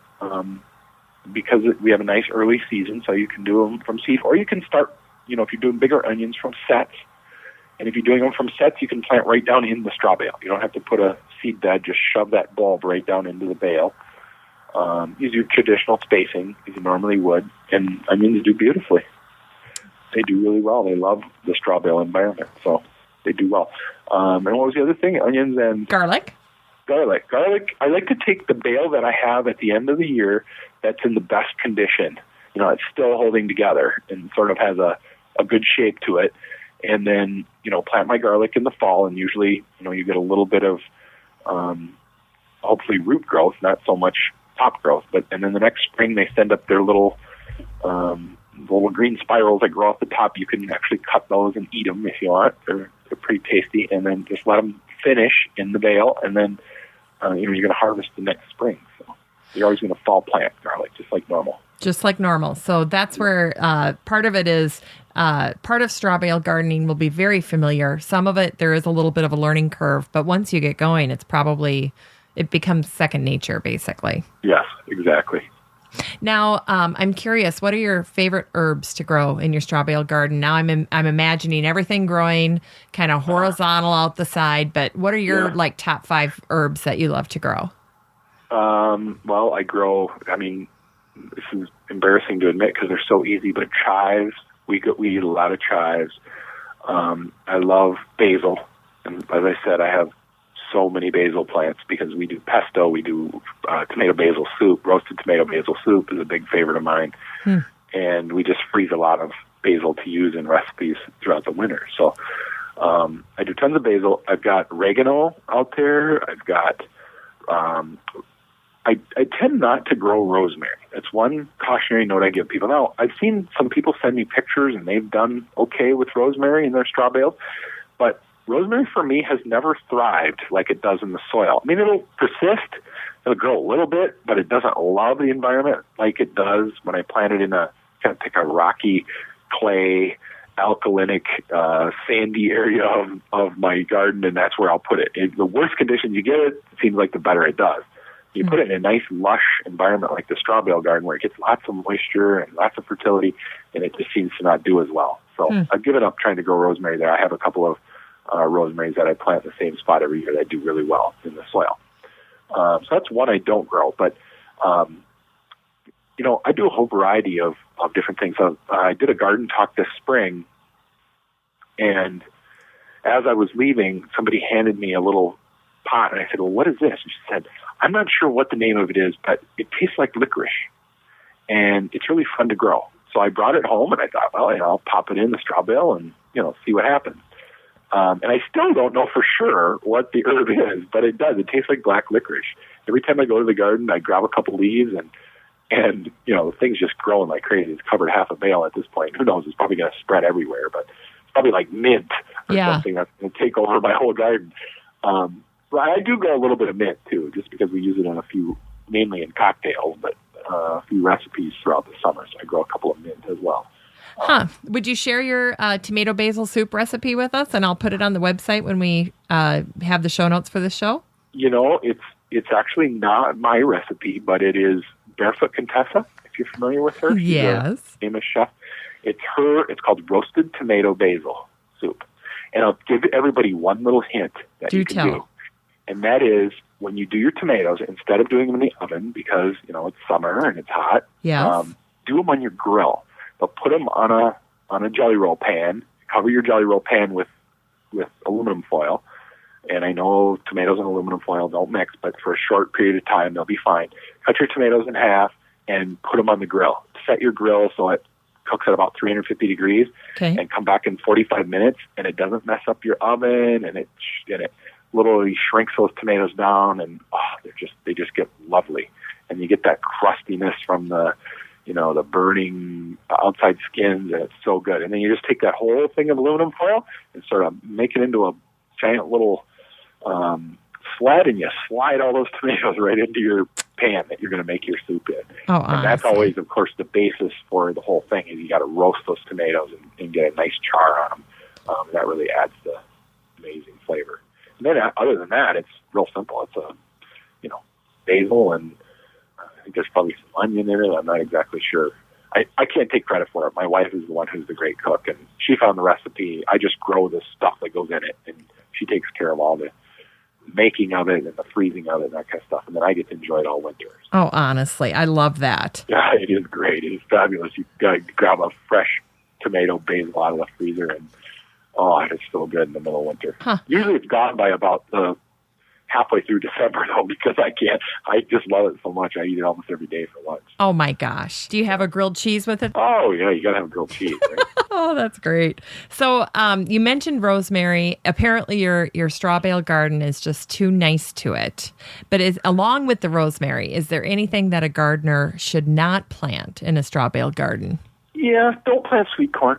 because we have a nice early season, so you can do them from seed. Or you can start, if you're doing bigger onions, from sets. And if you're doing them from sets, you can plant right down in the straw bale. You don't have to put a seed bed, just shove that bulb right down into the bale. Use your traditional spacing as you normally would, and onions do beautifully. They do really well. They love the straw bale environment, so they do well. And what was the other thing? Onions and garlic. Garlic. I like to take the bale that I have at the end of the year that's in the best condition. It's still holding together and sort of has a good shape to it. And then, plant my garlic in the fall, and usually, you get a little bit of hopefully root growth, not so much top growth. And then the next spring they send up their little green spirals that grow off the top. You can actually cut those and eat them if you want. They're pretty tasty. And then just let them finish in the bale, and then you're going to harvest the next spring. So you're always going to fall plant garlic, just like normal. Just like normal. So that's where part of it is, part of straw bale gardening will be very familiar. Some of it, there is a little bit of a learning curve, but once you get going, it becomes second nature, basically. Yes, exactly. Now, I'm curious, what are your favorite herbs to grow in your straw bale garden? Now I'm imagining everything growing kind of horizontal out the side, but what are your top 5 herbs that you love to grow? Well, I grow, this is embarrassing to admit because they're so easy, but chives, we eat a lot of chives. I love basil. And as I said, I have so many basil plants because we do pesto, we do tomato basil soup. Roasted tomato basil soup is a big favorite of mine. And we just freeze a lot of basil to use in recipes throughout the winter. So I do tons of basil. I've got oregano out there. I've got I tend not to grow rosemary. That's one cautionary note I give people. Now, I've seen some people send me pictures, and they've done okay with rosemary in their straw bales, but rosemary for me has never thrived like it does in the soil. It'll persist, it'll grow a little bit, but it doesn't love the environment like it does when I plant it in a rocky, clay, alkalinic, sandy area of my garden, and that's where I'll put it. The worse conditions you get it seems like the better it does. You put it in a nice, lush environment like the straw bale garden where it gets lots of moisture and lots of fertility, and it just seems to not do as well. So I've given up trying to grow rosemary there. I have a couple of rosemaries that I plant in the same spot every year that do really well in the soil. So that's one I don't grow. But, I do a whole variety of different things. So, I did a garden talk this spring, and as I was leaving, somebody handed me a little pot, and I said, well, what is this? And she said, I'm not sure what the name of it is, but it tastes like licorice, and it's really fun to grow. So I brought it home, and I thought, well, I'll pop it in the straw bale and, see what happens. And I still don't know for sure what the herb is, but it does. It tastes like black licorice. Every time I go to the garden, I grab a couple leaves, and things just growing like crazy. It's covered half a bale at this point. Who knows? It's probably going to spread everywhere, but it's probably like mint or something that's going to take over my whole garden. But I do grow a little bit of mint, too, just because we use it in mainly in cocktails, but a few recipes throughout the summer. So I grow a couple of mint as well. Would you share your tomato basil soup recipe with us? And I'll put it on the website when we have the show notes for the show. It's actually not my recipe, but it is Barefoot Contessa, if you're familiar with her. She's a famous chef. It's called roasted tomato basil soup. And I'll give everybody one little hint that you can do. And that is, when you do your tomatoes, instead of doing them in the oven, because, it's summer and it's hot, do them on your grill. But put them on a jelly roll pan. Cover your jelly roll pan with aluminum foil. And I know tomatoes and aluminum foil don't mix, but for a short period of time, they'll be fine. Cut your tomatoes in half and put them on the grill. Set your grill so it cooks at about 350 degrees, and come back in 45 minutes, and it doesn't mess up your oven, and it literally shrinks those tomatoes down, and they just get lovely. And you get that crustiness from the burning outside skins, and it's so good. And then you just take that whole thing of aluminum foil and sort of make it into a giant little sled, and you slide all those tomatoes right into your pan that you're going to make your soup in. And that's always, of course, the basis for the whole thing, is you got to roast those tomatoes and get a nice char on them. That really adds the amazing flavor. And then other than that, it's real simple. It's basil, and I think there's probably some onion in it. I'm not exactly sure. I can't take credit for it. My wife is the one who's the great cook, and she found the recipe. I just grow the stuff that goes in it, and she takes care of all the making of it and the freezing of it and that kind of stuff. And then I get to enjoy it all winter. Oh, honestly, I love that. Yeah, it is great. It is fabulous. You got to grab a fresh tomato basil out of the freezer, and it's so good in the middle of winter. Usually it's gone by about halfway through December, though, because I just love it so much. I eat it almost every day for lunch. Oh, my gosh. Do you have a grilled cheese with it? Oh, yeah, you got to have grilled cheese, right? Oh, that's great. So you mentioned rosemary. Apparently your straw bale garden is just too nice to it. But along with the rosemary, is there anything that a gardener should not plant in a straw bale garden? Yeah, don't plant sweet corn.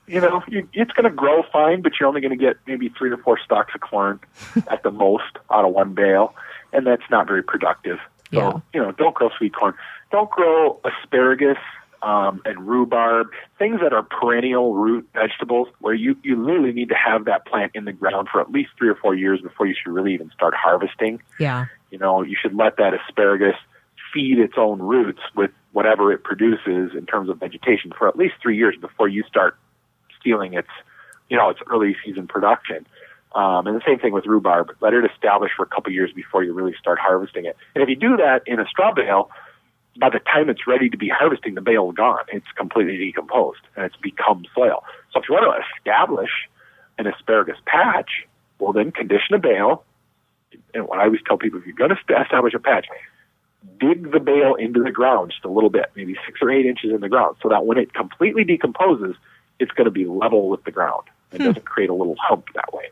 It's going to grow fine, but you're only going to get maybe 3 or 4 stalks of corn at the most out of one bale, and that's not very productive. So, don't grow sweet corn. Don't grow asparagus and rhubarb, things that are perennial root vegetables, where you literally need to have that plant in the ground for at least 3 or 4 years before you should really even start harvesting. Yeah. You should let that asparagus feed its own roots with whatever it produces in terms of vegetation for at least 3 years before you start stealing its early season production. And the same thing with rhubarb. Let it establish for a couple years before you really start harvesting it. And if you do that in a straw bale, by the time it's ready to be harvesting, the bale is gone. It's completely decomposed, and it's become soil. So if you want to establish an asparagus patch, well, then condition a bale. And what I always tell people, if you're going to establish a patch, dig the bale into the ground just a little bit, maybe 6 or 8 inches in the ground, so that when it completely decomposes, it's going to be level with the ground. It doesn't create a little hump that way.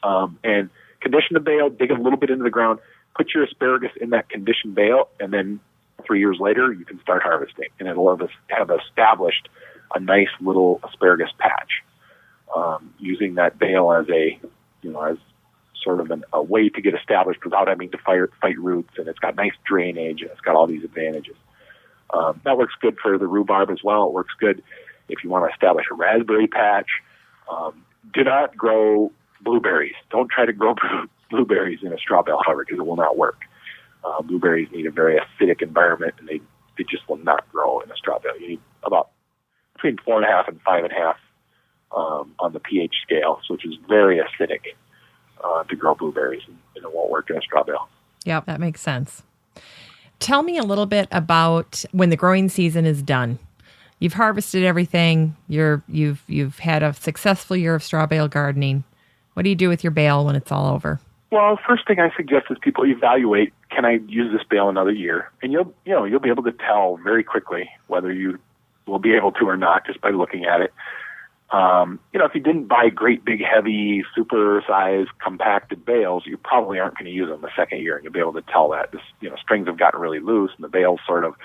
And condition the bale, dig a little bit into the ground, put your asparagus in that conditioned bale, and then 3 years later, you can start harvesting. And it'll have established a nice little asparagus patch, using that bale as as sort of a way to get established without having to fight roots. And it's got nice drainage, and it's got all these advantages. That works good for the rhubarb as well. It works good if you want to establish a raspberry patch. Do not grow blueberries. Don't try to grow blueberries in a straw bale, however, because it will not work. Blueberries need a very acidic environment, and they just will not grow in a straw bale. You need about between 4.5 and 5.5 on the pH scale, which is very acidic to grow blueberries, and it won't work in a straw bale. Yep, that makes sense. Tell me a little bit about when the growing season is done. You've harvested everything. You've had a successful year of straw bale gardening. What do you do with your bale when it's all over? Well, first thing I suggest is people evaluate, can I use this bale another year? And you'll be able to tell very quickly whether you will be able to or not just by looking at it. If you didn't buy great big heavy super sized compacted bales, you probably aren't going to use them the second year, and you'll be able to tell that. Strings have gotten really loose, and the bale's sort of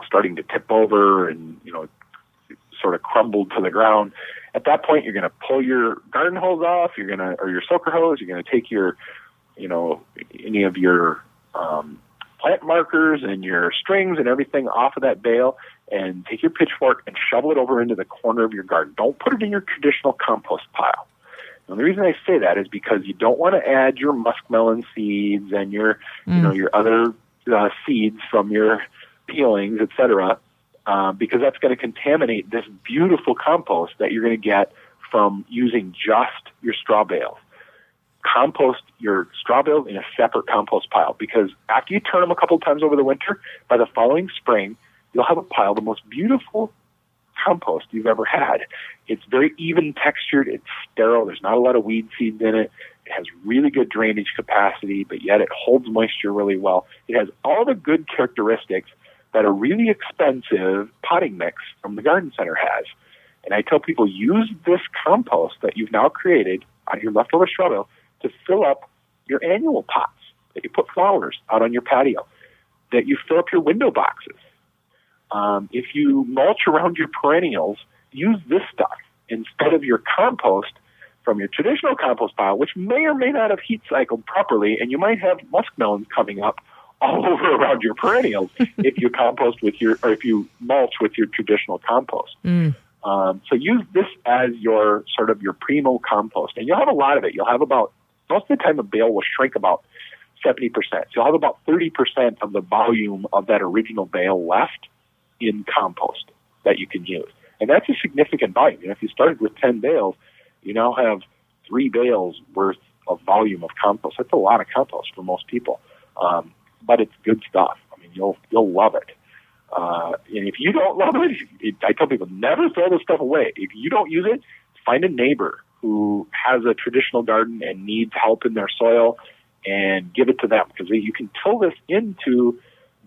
starting to tip over and sort of crumbled to the ground. At that point, you're going to pull your garden hose off. Or your soaker hose. You're going to take your, any of your plant markers and your strings and everything off of that bale, and take your pitchfork and shovel it over into the corner of your garden. Don't put it in your traditional compost pile. And the reason I say that is because you don't want to add your muskmelon seeds and your, your other seeds from your peelings, etc., because that's going to contaminate this beautiful compost that you're going to get from using just your straw bales. Compost your straw bales in a separate compost pile, because after you turn them a couple of times over the winter, by the following spring, you'll have a pile of the most beautiful compost you've ever had. It's very even textured. It's sterile. There's not a lot of weed seeds in it. It has really good drainage capacity, but yet it holds moisture really well. It has all the good characteristics that a really expensive potting mix from the garden center has. And I tell people, use this compost that you've now created out of your leftover straw bale to fill up your annual pots that you put flowers out on your patio, that you fill up your window boxes. If you mulch around your perennials, use this stuff instead of your compost from your traditional compost pile, which may or may not have heat cycled properly, and you might have muskmelons coming up all over around your perennials if you if you mulch with your traditional compost. So use this as your sort of your primo compost, and you'll have a lot of it. You'll have about, most of the time a bale will shrink about 70%. So you'll have about 30% of the volume of that original bale left in compost that you can use. And that's a significant volume. If you started with 10 bales, you now have 3 bales worth of volume of compost. That's a lot of compost for most people. But it's good stuff. I mean, you'll love it. And if you don't love it, I tell people, never throw this stuff away. If you don't use it, find a neighbor who has a traditional garden and needs help in their soil and give it to them, because you can till this into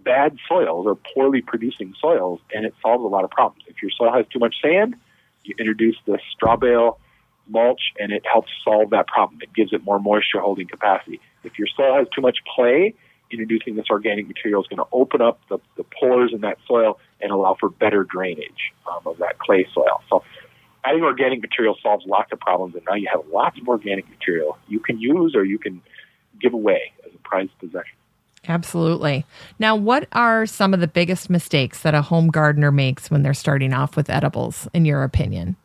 bad soils or poorly producing soils, and it solves a lot of problems. If your soil has too much sand, you introduce the straw bale mulch, and it helps solve that problem. It gives it more moisture holding capacity. If your soil has too much clay, introducing this organic material is going to open up the pores in that soil and allow for better drainage of that clay soil. So adding organic material solves lots of problems, and now you have lots of organic material you can use or you can give away as a prized possession. Absolutely. Now, what are some of the biggest mistakes that a home gardener makes when they're starting off with edibles, in your opinion?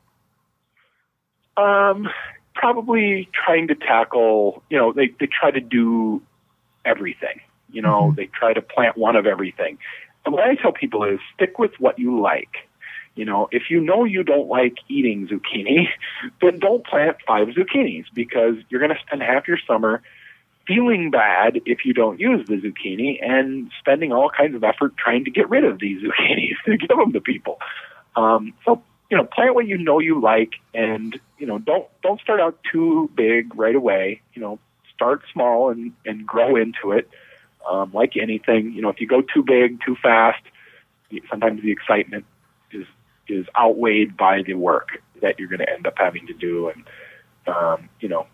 Probably trying to tackle, they try to do everything. They try to plant one of everything. And what I tell people is stick with what you like. If you know you don't like eating zucchini, then don't plant 5 zucchinis, because you're going to spend half your summer feeling bad if you don't use the zucchini and spending all kinds of effort trying to get rid of these zucchinis to give them to people. So plant what you like, and don't start out too big right away. Start small and grow into it. Like anything, if you go too big too fast, sometimes the excitement is outweighed by the work that you're going to end up having to do. And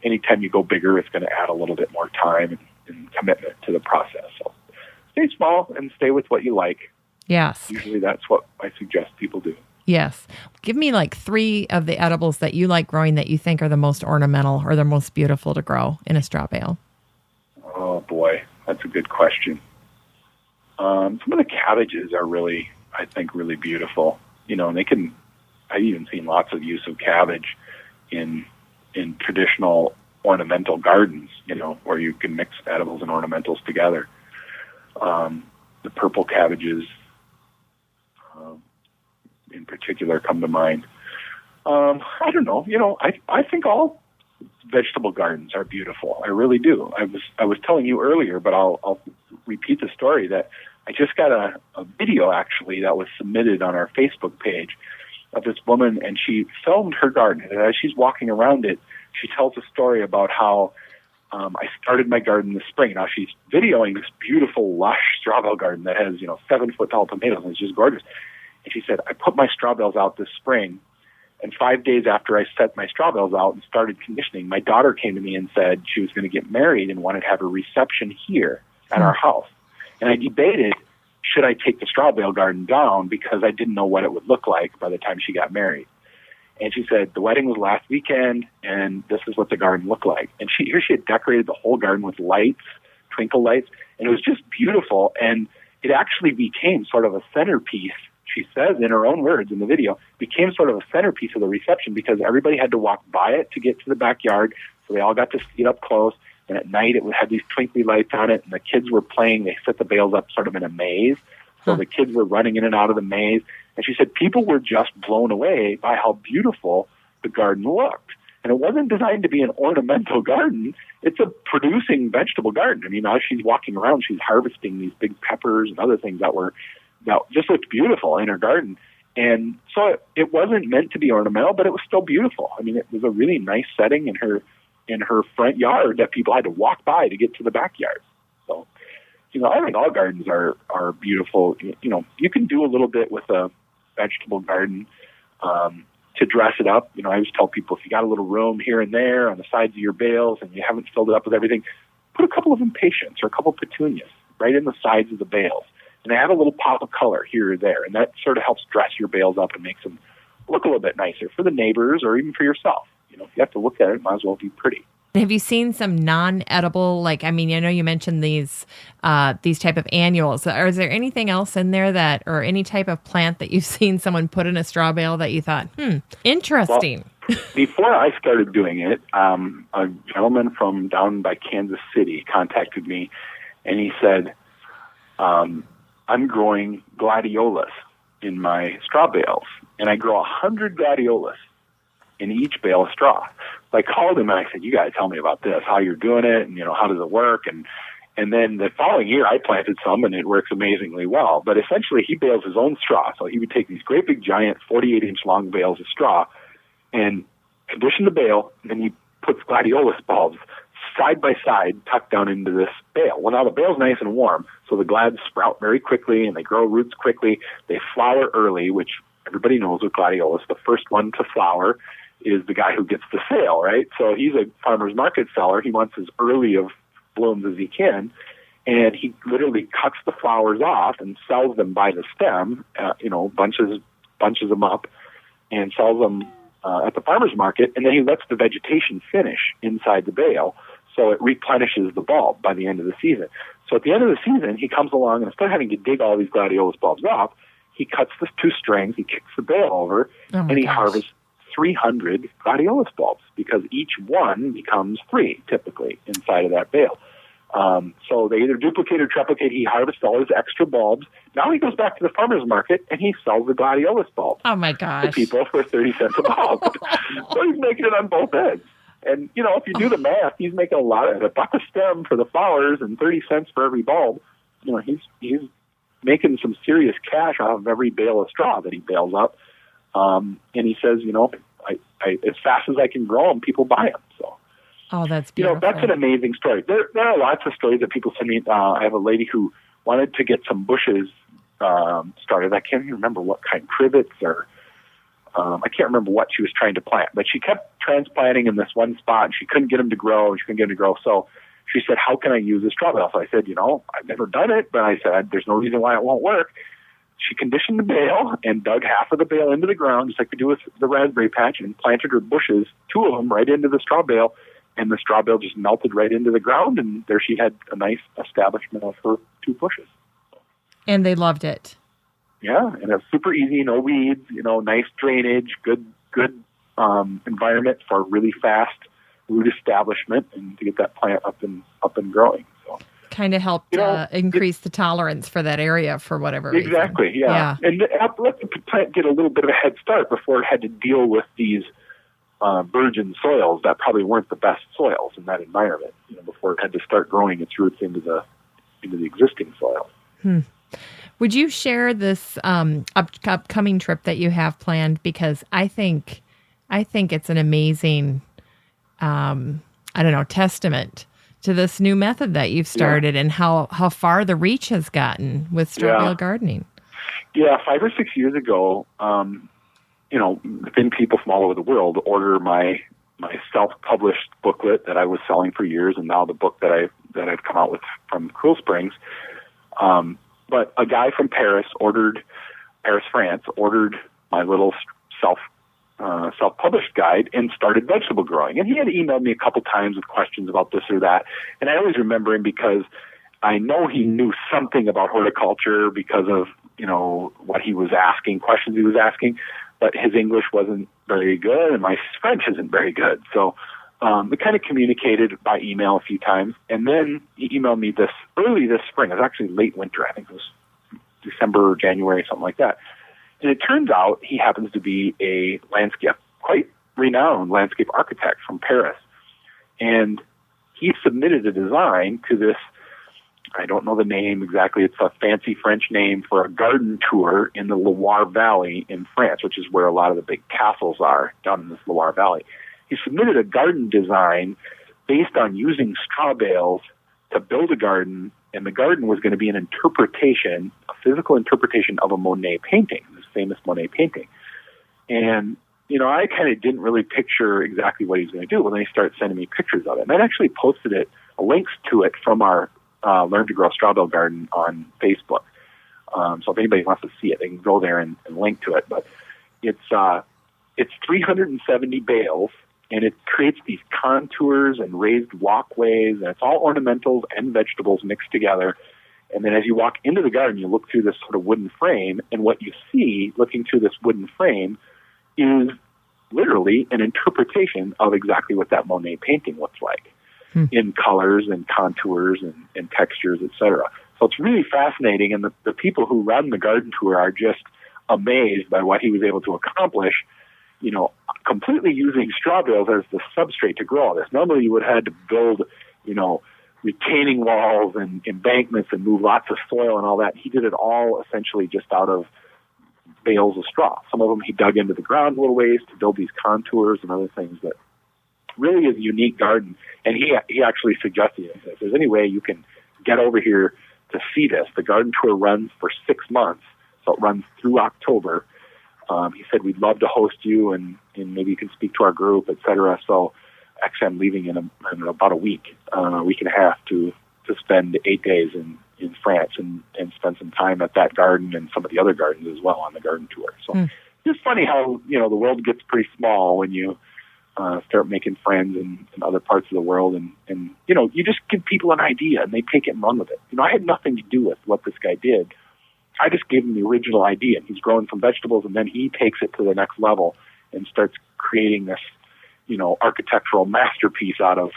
anytime you go bigger, it's going to add a little bit more time and commitment to the process. So stay small and stay with what you like. Yes. Usually that's what I suggest people do. Yes. Give me like 3 of the edibles that you like growing that you think are the most ornamental or the most beautiful to grow in a straw bale. Oh, boy. That's a good question. Some of the cabbages are really, I think, really beautiful. And I've even seen lots of use of cabbage in traditional ornamental gardens, where you can mix edibles and ornamentals together. The purple cabbages, in particular, come to mind. I don't know. I think all vegetable gardens are beautiful. I really do. I was telling you earlier, but I'll repeat the story that I just got a video actually that was submitted on our Facebook page of this woman, and she filmed her garden. And as she's walking around it, she tells a story about how I started my garden this spring. Now she's videoing this beautiful, lush straw bale garden that has 7-foot tall tomatoes, and it's just gorgeous. And she said, I put my straw bales out this spring, and 5 days after I set my straw bales out and started conditioning, my daughter came to me and said she was going to get married and wanted to have a reception here at our house. And I debated, should I take the straw bale garden down, because I didn't know what it would look like by the time she got married. And she said, the wedding was last weekend, and this is what the garden looked like. And she had decorated the whole garden with lights, twinkle lights, and it was just beautiful. And it actually became sort of a centerpiece. she says in her own words in the video, became sort of a centerpiece of the reception because everybody had to walk by it to get to the backyard. So they all got to see it up close. And at night, it had these twinkly lights on it, and the kids were playing. They set the bales up sort of in a maze. So the kids were running in and out of the maze. And she said people were just blown away by how beautiful the garden looked. And it wasn't designed to be an ornamental garden. It's a producing vegetable garden. I mean, as she's walking around, she's harvesting these big peppers and other things that just looked beautiful in her garden. And so it wasn't meant to be ornamental, but it was still beautiful. I mean, it was a really nice setting in her front yard that people had to walk by to get to the backyard. So, I think all gardens are beautiful. You can do a little bit with a vegetable garden to dress it up. I always tell people if you got a little room here and there on the sides of your bales and you haven't filled it up with everything, put a couple of impatiens or a couple of petunias right in the sides of the bales. And add a little pop of color here or there. And that sort of helps dress your bales up and makes them look a little bit nicer for the neighbors or even for yourself. If you have to look at it, it might as well be pretty. Have you seen some non-edible, you mentioned these type of annuals. Or is there anything else in there or any type of plant that you've seen someone put in a straw bale that you thought, interesting? Well, before I started doing it, a gentleman from down by Kansas City contacted me, and he said, I'm growing gladiolus in my straw bales, and I grow 100 gladiolus in each bale of straw. So I called him and I said, you got to tell me about this, how you're doing it, and how does it work? And then the following year I planted some, and it works amazingly well. But essentially he bales his own straw. So he would take these great big giant 48-inch long bales of straw and condition the bale, and then he puts gladiolus bulbs side by side tucked down into this bale. Well, now the bale's nice and warm, so the glads sprout very quickly and they grow roots quickly. They flower early, which everybody knows with gladiolus, the first one to flower is the guy who gets the sale, right? So he's a farmer's market seller. He wants as early of blooms as he can, and he literally cuts the flowers off and sells them by the stem, bunches them up and sells them at the farmer's market, and then he lets the vegetation finish inside the bale, so it replenishes the bulb by the end of the season. So at the end of the season, he comes along, and instead of having to dig all these gladiolus bulbs off, he cuts the two strings, he kicks the bale over, and he harvests 300 gladiolus bulbs, because each one becomes 3, typically, inside of that bale. So they either duplicate or triplicate. He harvests all his extra bulbs. Now he goes back to the farmer's market, and he sells the gladiolus bulbs to people for 30 cents a bulb. So he's making it on both ends. And, if you do the math, he's making $1 a stem for the flowers and 30 cents for every bulb. He's making some serious cash off of every bale of straw that he bales up. And he says, I as fast as I can grow them, people buy them. So, that's beautiful. That's an amazing story. There are lots of stories that people send me. I have a lady who wanted to get some bushes started. I can't even remember what kind, privets or I can't remember what she was trying to plant. But she kept transplanting in this one spot, and she couldn't get them to grow. So she said, how can I use a straw bale? So I said, I've never done it, but I said, there's no reason why it won't work. She conditioned the bale and dug half of the bale into the ground, just like we do with the raspberry patch, and planted her bushes, 2 of them, right into the straw bale. And the straw bale just melted right into the ground, and there she had a nice establishment of her 2 bushes. And they loved it. Yeah, and it's super easy, no weeds, nice drainage, good environment for really fast root establishment and to get that plant up and growing. So kind of helped increase the tolerance for that area for whatever reason. Exactly, yeah. And let the plant get a little bit of a head start before it had to deal with these virgin soils that probably weren't the best soils in that environment, before it had to start growing its roots into the existing soil. Would you share this upcoming trip that you have planned? Because I think it's an amazing, testament to this new method that you've started and how far the reach has gotten with straw bale gardening. Yeah, 5 or 6 years ago, then people from all over the world order my self-published booklet that I was selling for years, and now the book that I've come out with from Cool Springs. But a guy from Paris, France, ordered my little self-published guide and started vegetable growing. And he had emailed me a couple times with questions about this or that. And I always remember him because I know he knew something about horticulture because of, what he was asking, questions he was asking, but his English wasn't very good and my French isn't very good. So we kind of communicated by email a few times, and then he emailed me early this spring. It was actually late winter. I think it was December or January, something like that. And it turns out he happens to be a quite renowned landscape architect from Paris. And he submitted a design to this, I don't know the name exactly, it's a fancy French name for a garden tour in the Loire Valley in France, which is where a lot of the big castles are down in this Loire Valley. He submitted a garden design based on using straw bales to build a garden, and the garden was going to be a physical interpretation of a Monet painting, this famous Monet painting. And, I kind of didn't really picture exactly what he was going to do. Well, then he started sending me pictures of it. And I actually posted links to it from our Learn to Grow Straw Bale Garden on Facebook. So if anybody wants to see it, they can go there and link to it. But it's 370 bales, and it creates these contours and raised walkways, and it's all ornamentals and vegetables mixed together. And then as you walk into the garden, you look through this sort of wooden frame, and what you see looking through this wooden frame is literally an interpretation of exactly what that Monet painting looks like in colors and contours and textures, etc. So it's really fascinating, and the people who run the garden tour are just amazed by what he was able to accomplish, completely using straw bales as the substrate to grow all this. Normally you would have had to build, retaining walls and embankments and move lots of soil and all that. He did it all essentially just out of bales of straw. Some of them he dug into the ground a little ways to build these contours and other things that really is a unique garden. And he actually suggested, if there's any way you can get over here to see this, the garden tour runs for 6 months, so it runs through October. He said, we'd love to host you, and maybe you can speak to our group, et cetera. So actually I'm leaving in about a week and a half to spend 8 days in France and spend some time at that garden and some of the other gardens as well on the garden tour. So it's just funny how, the world gets pretty small when you start making friends in other parts of the world, and you just give people an idea and they take it and run with it. I had nothing to do with what this guy did. I just gave him the original idea. He's growing some vegetables, and then he takes it to the next level and starts creating this, architectural masterpiece out of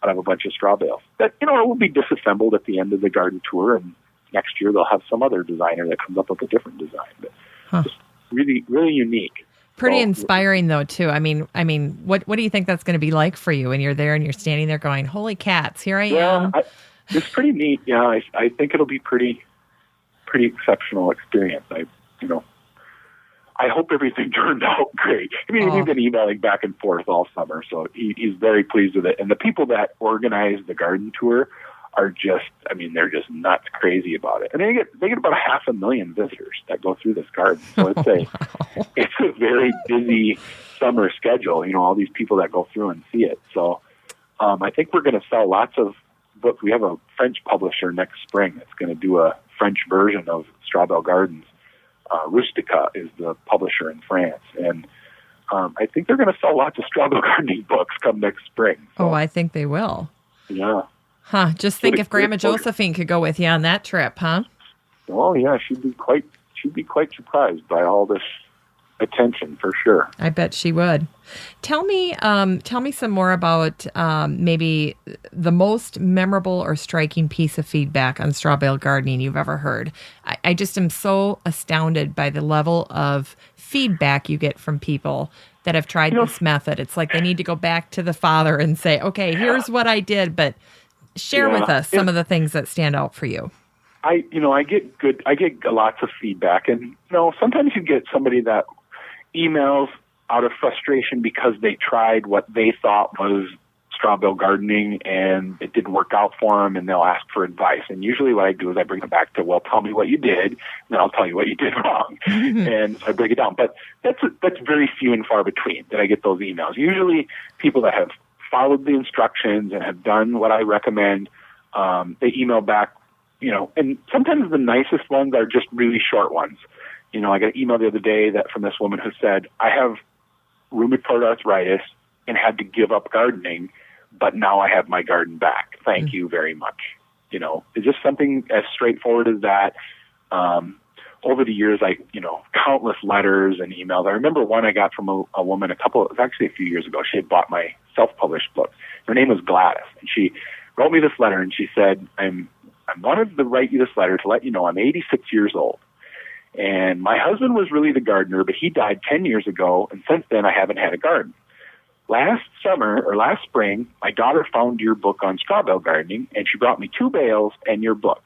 a bunch of straw bales. That, it will be disassembled at the end of the garden tour, and next year they'll have some other designer that comes up with a different design. But just really, really unique. Pretty inspiring, though, too. I mean, what do you think that's going to be like for you when you're there and you're standing there going, "Holy cats, here I am"? It's pretty neat. Yeah, I think it'll be pretty exceptional experience. I hope everything turned out great. We've been emailing back and forth all summer, so he's very pleased with it. And the people that organize the garden tour are they're just nuts crazy about it. And they get about 500,000 visitors that go through this garden. So it's a very busy summer schedule, all these people that go through and see it. So I think we're going to sell lots of books. We have a French publisher next spring that's going to do a French version of Straw Bale Gardens. Rustica is the publisher in France. And I think they're going to sell lots of straw bale gardening books come next spring. So, I think they will. Yeah. Huh. Just think if Grandma Josephine could go with you on that trip, huh? Oh yeah, she'd be quite surprised by all this attention for sure. I bet she would. Tell me some more about maybe the most memorable or striking piece of feedback on straw bale gardening you've ever heard. I just am so astounded by the level of feedback you get from people that have tried this method. It's like they need to go back to the father and say, "Okay, here's what I did, but share with us some of the things that stand out for you." I get lots of feedback, and sometimes you get somebody that emails out of frustration because they tried what they thought was straw bale gardening and it didn't work out for them, and they'll ask for advice. And usually what I do is I bring them back to, well, tell me what you did, and then I'll tell you what you did wrong. And so I break it down. But that's very few and far between that I get those emails. Usually people that have followed the instructions and have done what I recommend, they email back, and sometimes the nicest ones are just really short ones. I got an email the other day from this woman who said, "I have rheumatoid arthritis and had to give up gardening, but now I have my garden back. Thank you very much." Is just something as straightforward as that. Over the years, countless letters and emails. I remember one I got from a woman it was actually a few years ago. She had bought my self-published book. Her name was Gladys, and she wrote me this letter, and she said, I wanted to write you this letter to let you know I'm 86 years old. And my husband was really the gardener, but he died 10 years ago, and since then I haven't had a garden. Last spring, my daughter found your book on straw bale gardening, and she brought me 2 bales and your book.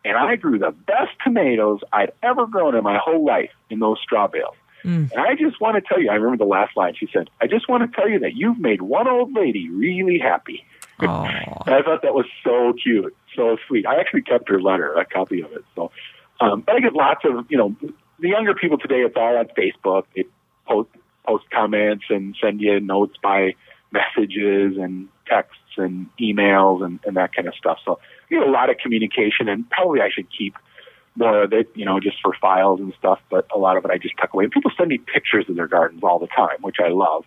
And I grew the best tomatoes I'd ever grown in my whole life in those straw bales. And I just want to tell you, I remember the last line. She said, I just want to tell you that you've made one old lady really happy. And I thought that was so cute, so sweet. I actually kept her letter, a copy of it. So, but I get lots of, the younger people today, it's all on Facebook. They post comments and send you notes by messages and texts and emails and that kind of stuff. So you get a lot of communication, and probably I should keep more of it, just for files and stuff, but a lot of it I just tuck away. And people send me pictures of their gardens all the time, which I love.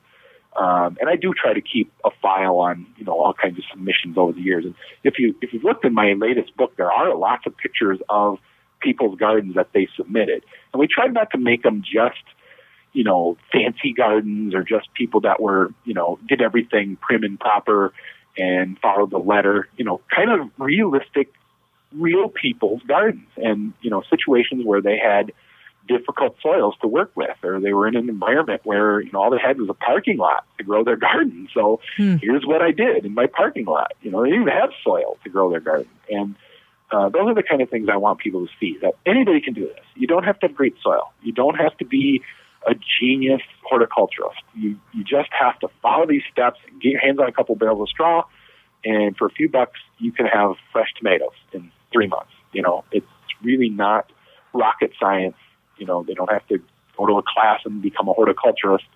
And I do try to keep a file on, all kinds of submissions over the years. And if you've looked in my latest book, there are lots of pictures of people's gardens that they submitted. And we tried not to make them just, fancy gardens or just people that were, did everything prim and proper and followed the letter, kind of realistic, real people's gardens and, situations where they had difficult soils to work with, or they were in an environment where, all they had was a parking lot to grow their garden. So here's what I did in my parking lot. They didn't even have soil to grow their garden. And those are the kind of things I want people to see, that anybody can do this. You don't have to have great soil. You don't have to be a genius horticulturist. You just have to follow these steps and get your hands on a couple bales of straw, and for a few bucks, you can have fresh tomatoes in 3 months. It's really not rocket science. They don't have to go to a class and become a horticulturist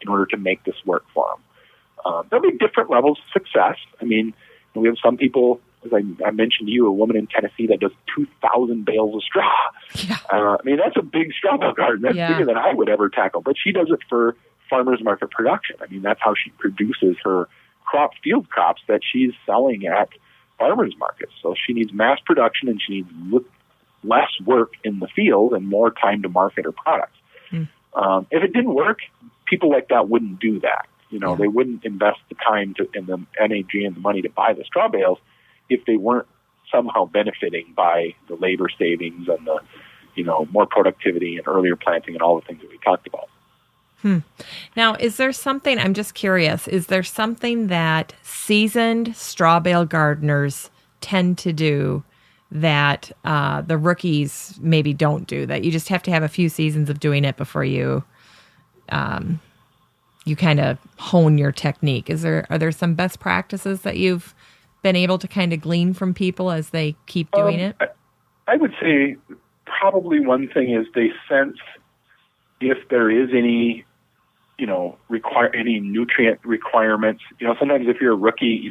in order to make this work for them. There'll be different levels of success. I mean, we have some people, as I mentioned to you, a woman in Tennessee that does 2,000 bales of straw. Yeah. That's a big straw bale garden. That's bigger than I would ever tackle. But she does it for farmers market production. That's how she produces her field crops that she's selling at farmers markets. So she needs mass production, and she needs less work in the field and more time to market her products. If it didn't work, people like that wouldn't do that. They wouldn't invest the time and the energy and the money to buy the straw bales if they weren't somehow benefiting by the labor savings and the, more productivity and earlier planting and all the things that we talked about. Now, is there something, I'm just curious, is there something that seasoned straw bale gardeners tend to do that the rookies maybe don't do, that you just have to have a few seasons of doing it before you kind of hone your technique? Are there some best practices that you've been able to kind of glean from people as they keep doing it? I would say probably one thing is they sense if there is any, any nutrient requirements. Sometimes if you're a rookie,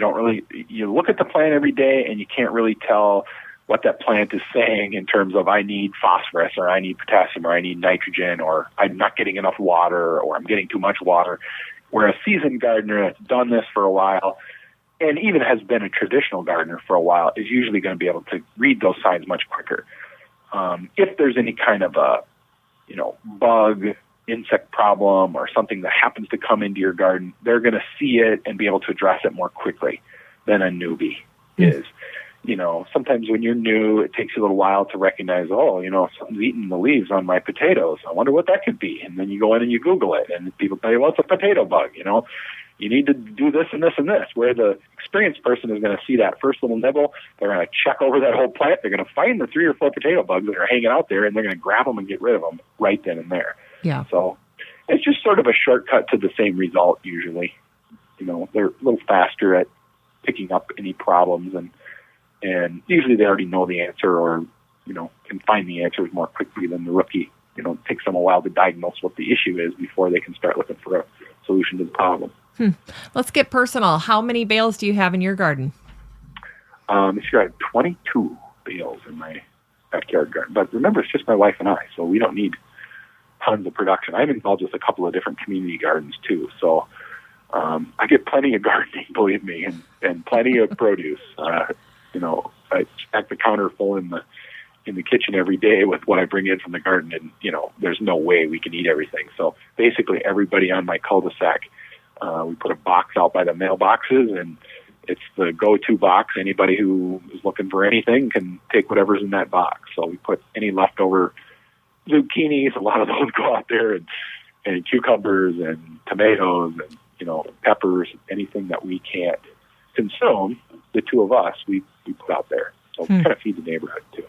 you look at the plant every day and you can't really tell what that plant is saying in terms of I need phosphorus, or I need potassium, or I need nitrogen, or I'm not getting enough water, or I'm getting too much water. Where a seasoned gardener that's done this for a while, and even has been a traditional gardener for a while, is usually going to be able to read those signs much quicker. If there's any kind of a, bug, insect problem, or something that happens to come into your garden, they're going to see it and be able to address it more quickly than a newbie is. Sometimes when you're new, it takes you a little while to recognize, something's eating the leaves on my potatoes. I wonder what that could be. And then you go in and you Google it, and people tell you, well, it's a potato bug, You need to do this and this and this, where the experienced person is going to see that first little nibble. They're going to check over that whole plant. They're going to find the 3 or 4 potato bugs that are hanging out there, and they're going to grab them and get rid of them right then and there. Yeah. So it's just sort of a shortcut to the same result usually. They're a little faster at picking up any problems, and usually they already know the answer, or, can find the answers more quickly than the rookie. It takes them a while to diagnose what the issue is before they can start looking for a solution to the problem. Let's get personal. How many bales do you have in your garden? This year I have 22 bales in my backyard garden. But remember, it's just my wife and I, so we don't need tons of production. I'm involved with a couple of different community gardens, too. So I get plenty of gardening, believe me, and plenty of produce. I stack the counter full in the kitchen every day with what I bring in from the garden, and there's no way we can eat everything. So basically, everybody on my cul-de-sac, we put a box out by the mailboxes, and it's the go-to box. Anybody who is looking for anything can take whatever's in that box. So we put any leftover zucchinis, a lot of those go out there, and cucumbers and tomatoes and peppers, anything that we can't consume, the two of us, we put out there. So kind of feed the neighborhood too.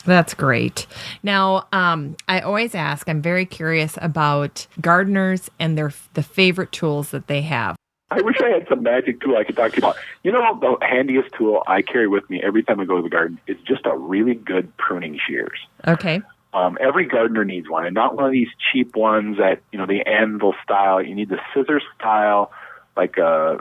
That's great. Now, I always ask, I'm very curious about gardeners and the favorite tools that they have. I wish I had some magic tool I could talk to you about. The handiest tool I carry with me every time I go to the garden is just a really good pruning shears. Okay. Every gardener needs one, and not one of these cheap ones that, the anvil style. You need the scissor style, like a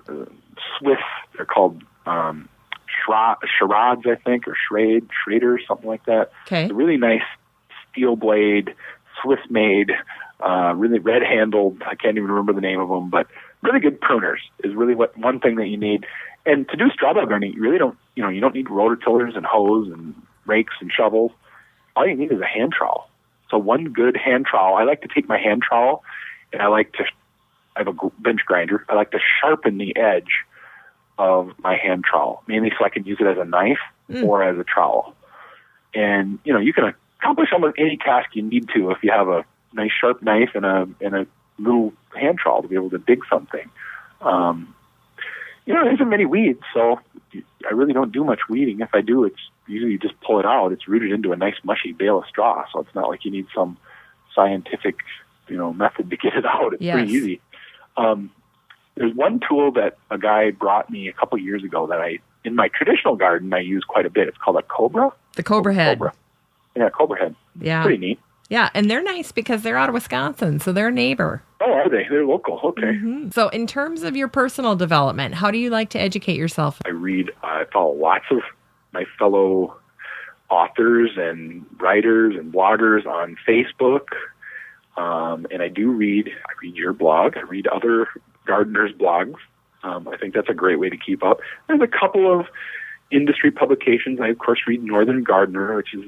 Swiss, they're called charades, I think, or Schrader, something like that. Okay. A really nice steel blade, Swiss-made, really red-handled. I can't even remember the name of them, but really good pruners is really one thing that you need. And to do straw bale gardening, you really don't, you don't need rototillers and hoes and rakes and shovels. All you need is a hand trowel. So one good hand trowel, I like to take my hand trowel, and I have a bench grinder. I like to sharpen the edge of my hand trowel, mainly so I can use it as a knife or as a trowel. And, you can accomplish almost any task you need to if you have a nice sharp knife and a little hand trowel to be able to dig something. There isn't many weeds, so I really don't do much weeding. If I do, it's usually you just pull it out. It's rooted into a nice mushy bale of straw, so it's not like you need some scientific, method to get it out. It's pretty easy. There's one tool that a guy brought me a couple years ago that in my traditional garden, I use quite a bit. It's called a cobra. The cobra head. Yeah, cobra head. Yeah. Pretty neat. Yeah, and they're nice because they're out of Wisconsin, so they're a neighbor. Oh, are they? They're local. Okay. Mm-hmm. So in terms of your personal development, how do you like to educate yourself? I follow lots of my fellow authors and writers and bloggers on Facebook. And I read your blog. I read other gardeners' blogs. I think that's a great way to keep up. There's a couple of industry publications. I, of course, read Northern Gardener, which is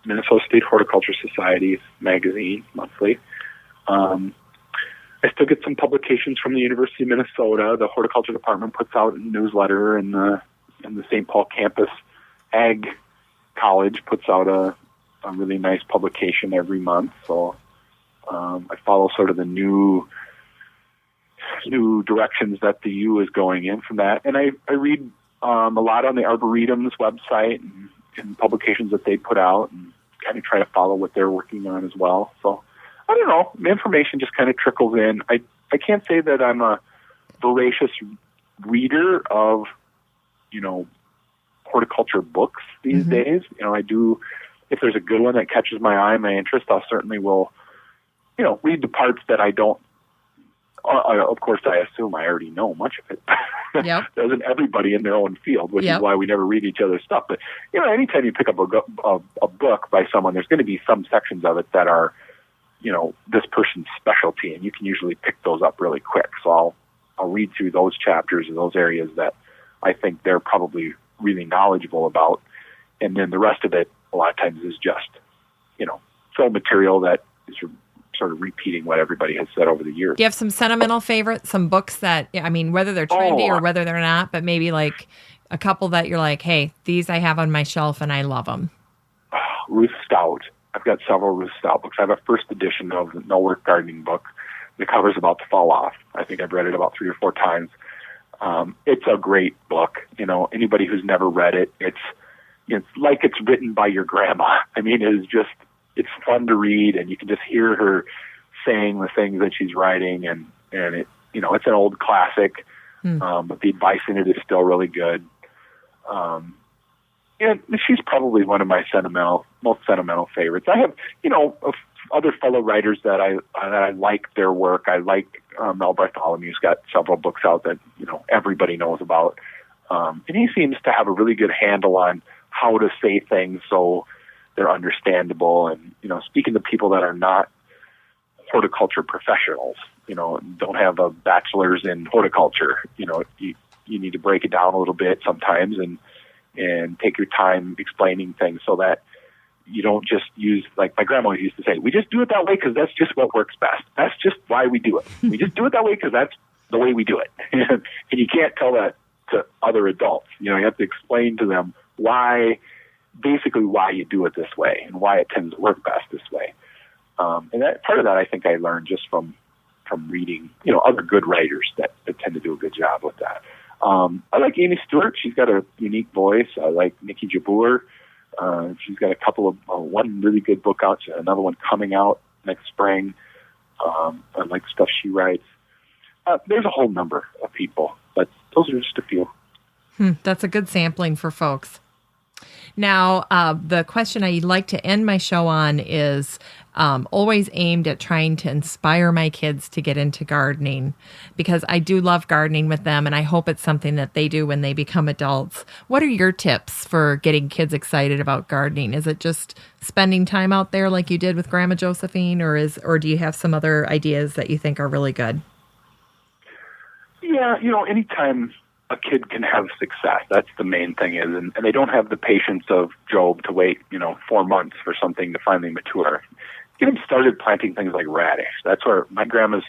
Minnesota State Horticulture Society magazine, monthly. I still get some publications from the University of Minnesota. The horticulture department puts out a newsletter, and the St. Paul campus Ag College puts out a really nice publication every month. So I follow sort of the new directions that the U is going in from that. And I read a lot on the Arboretum's website and publications that they put out, and kind of try to follow what they're working on as well. So I don't know. The information just kind of trickles in. I can't say that I'm a voracious reader of, horticulture books these days. I do, if there's a good one that catches my eye, my interest, I'll certainly will, read the parts that I don't. Of course, I assume I already know much of it. Yep. Doesn't everybody in their own field, which is why we never read each other's stuff. But, anytime you pick up a book by someone, there's going to be some sections of it that are, this person's specialty, and you can usually pick those up really quick. So I'll read through those chapters and those areas that I think they're probably really knowledgeable about. And then the rest of it, a lot of times, is just, fill material that is sort of repeating what everybody has said over the years. Do you have some sentimental favorites, some books that, whether they're trendy or whether they're not, but maybe like a couple that you're like, hey, these I have on my shelf and I love them? Ruth Stout. I've got several Ruth Stout books. I have a first edition of the No Work Gardening book. The cover's about to fall off. I think I've read it about 3 or 4 times. It's a great book. Anybody who's never read it, it's like it's written by your grandma. It's fun to read, and you can just hear her saying the things that she's writing, and it, it's an old classic, but the advice in it is still really good. And she's probably one of my most sentimental favorites. I have, other fellow writers that I like their work. I like Mel Bartholomew's got several books out that everybody knows about, and he seems to have a really good handle on how to say things so they're understandable. And speaking to people that are not horticulture professionals, don't have a bachelor's in horticulture, you need to break it down a little bit sometimes and and take your time explaining things so that you don't just use, like my grandma used to say, we just do it that way because that's just what works best. That's just why we do it. We just do it that way because that's the way we do it. And you can't tell that to other adults. You have to explain to them basically why you do it this way and why it tends to work best this way. And that part of that, I think I learned just from reading, other good writers that tend to do a good job with that. I like Amy Stewart. She's got a unique voice. I like Nikki Jabbour. She's got a couple of, one really good book out, another one coming out next spring. I like stuff she writes. There's a whole number of people, but those are just a few. That's a good sampling for folks. Now, the question I like to end my show on is always aimed at trying to inspire my kids to get into gardening, because I do love gardening with them, and I hope it's something that they do when they become adults. What are your tips for getting kids excited about gardening? Is it just spending time out there like you did with Grandma Josephine, or do you have some other ideas that you think are really good? Yeah, anytime a kid can have success, that's the main thing is, and they don't have the patience of Job to wait, 4 months for something to finally mature. Get them started planting things like radish. That's where my grandma's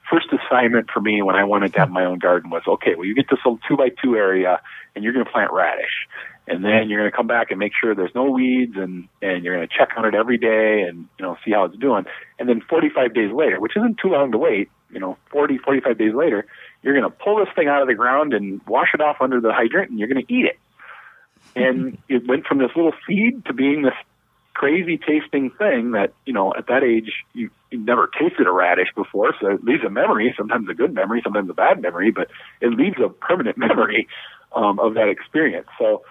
first assignment for me when I wanted to have my own garden was, okay, well, you get this little 2x2 area and you're going to plant radish. And then you're going to come back and make sure there's no weeds, and you're going to check on it every day and, see how it's doing. And then 45 days later, which isn't too long to wait, 45 days later, you're going to pull this thing out of the ground and wash it off under the hydrant, and you're going to eat it. And it went from this little seed to being this crazy tasting thing that, at that age, you never tasted a radish before, so it leaves a memory, sometimes a good memory, sometimes a bad memory, but it leaves a permanent memory of that experience. So,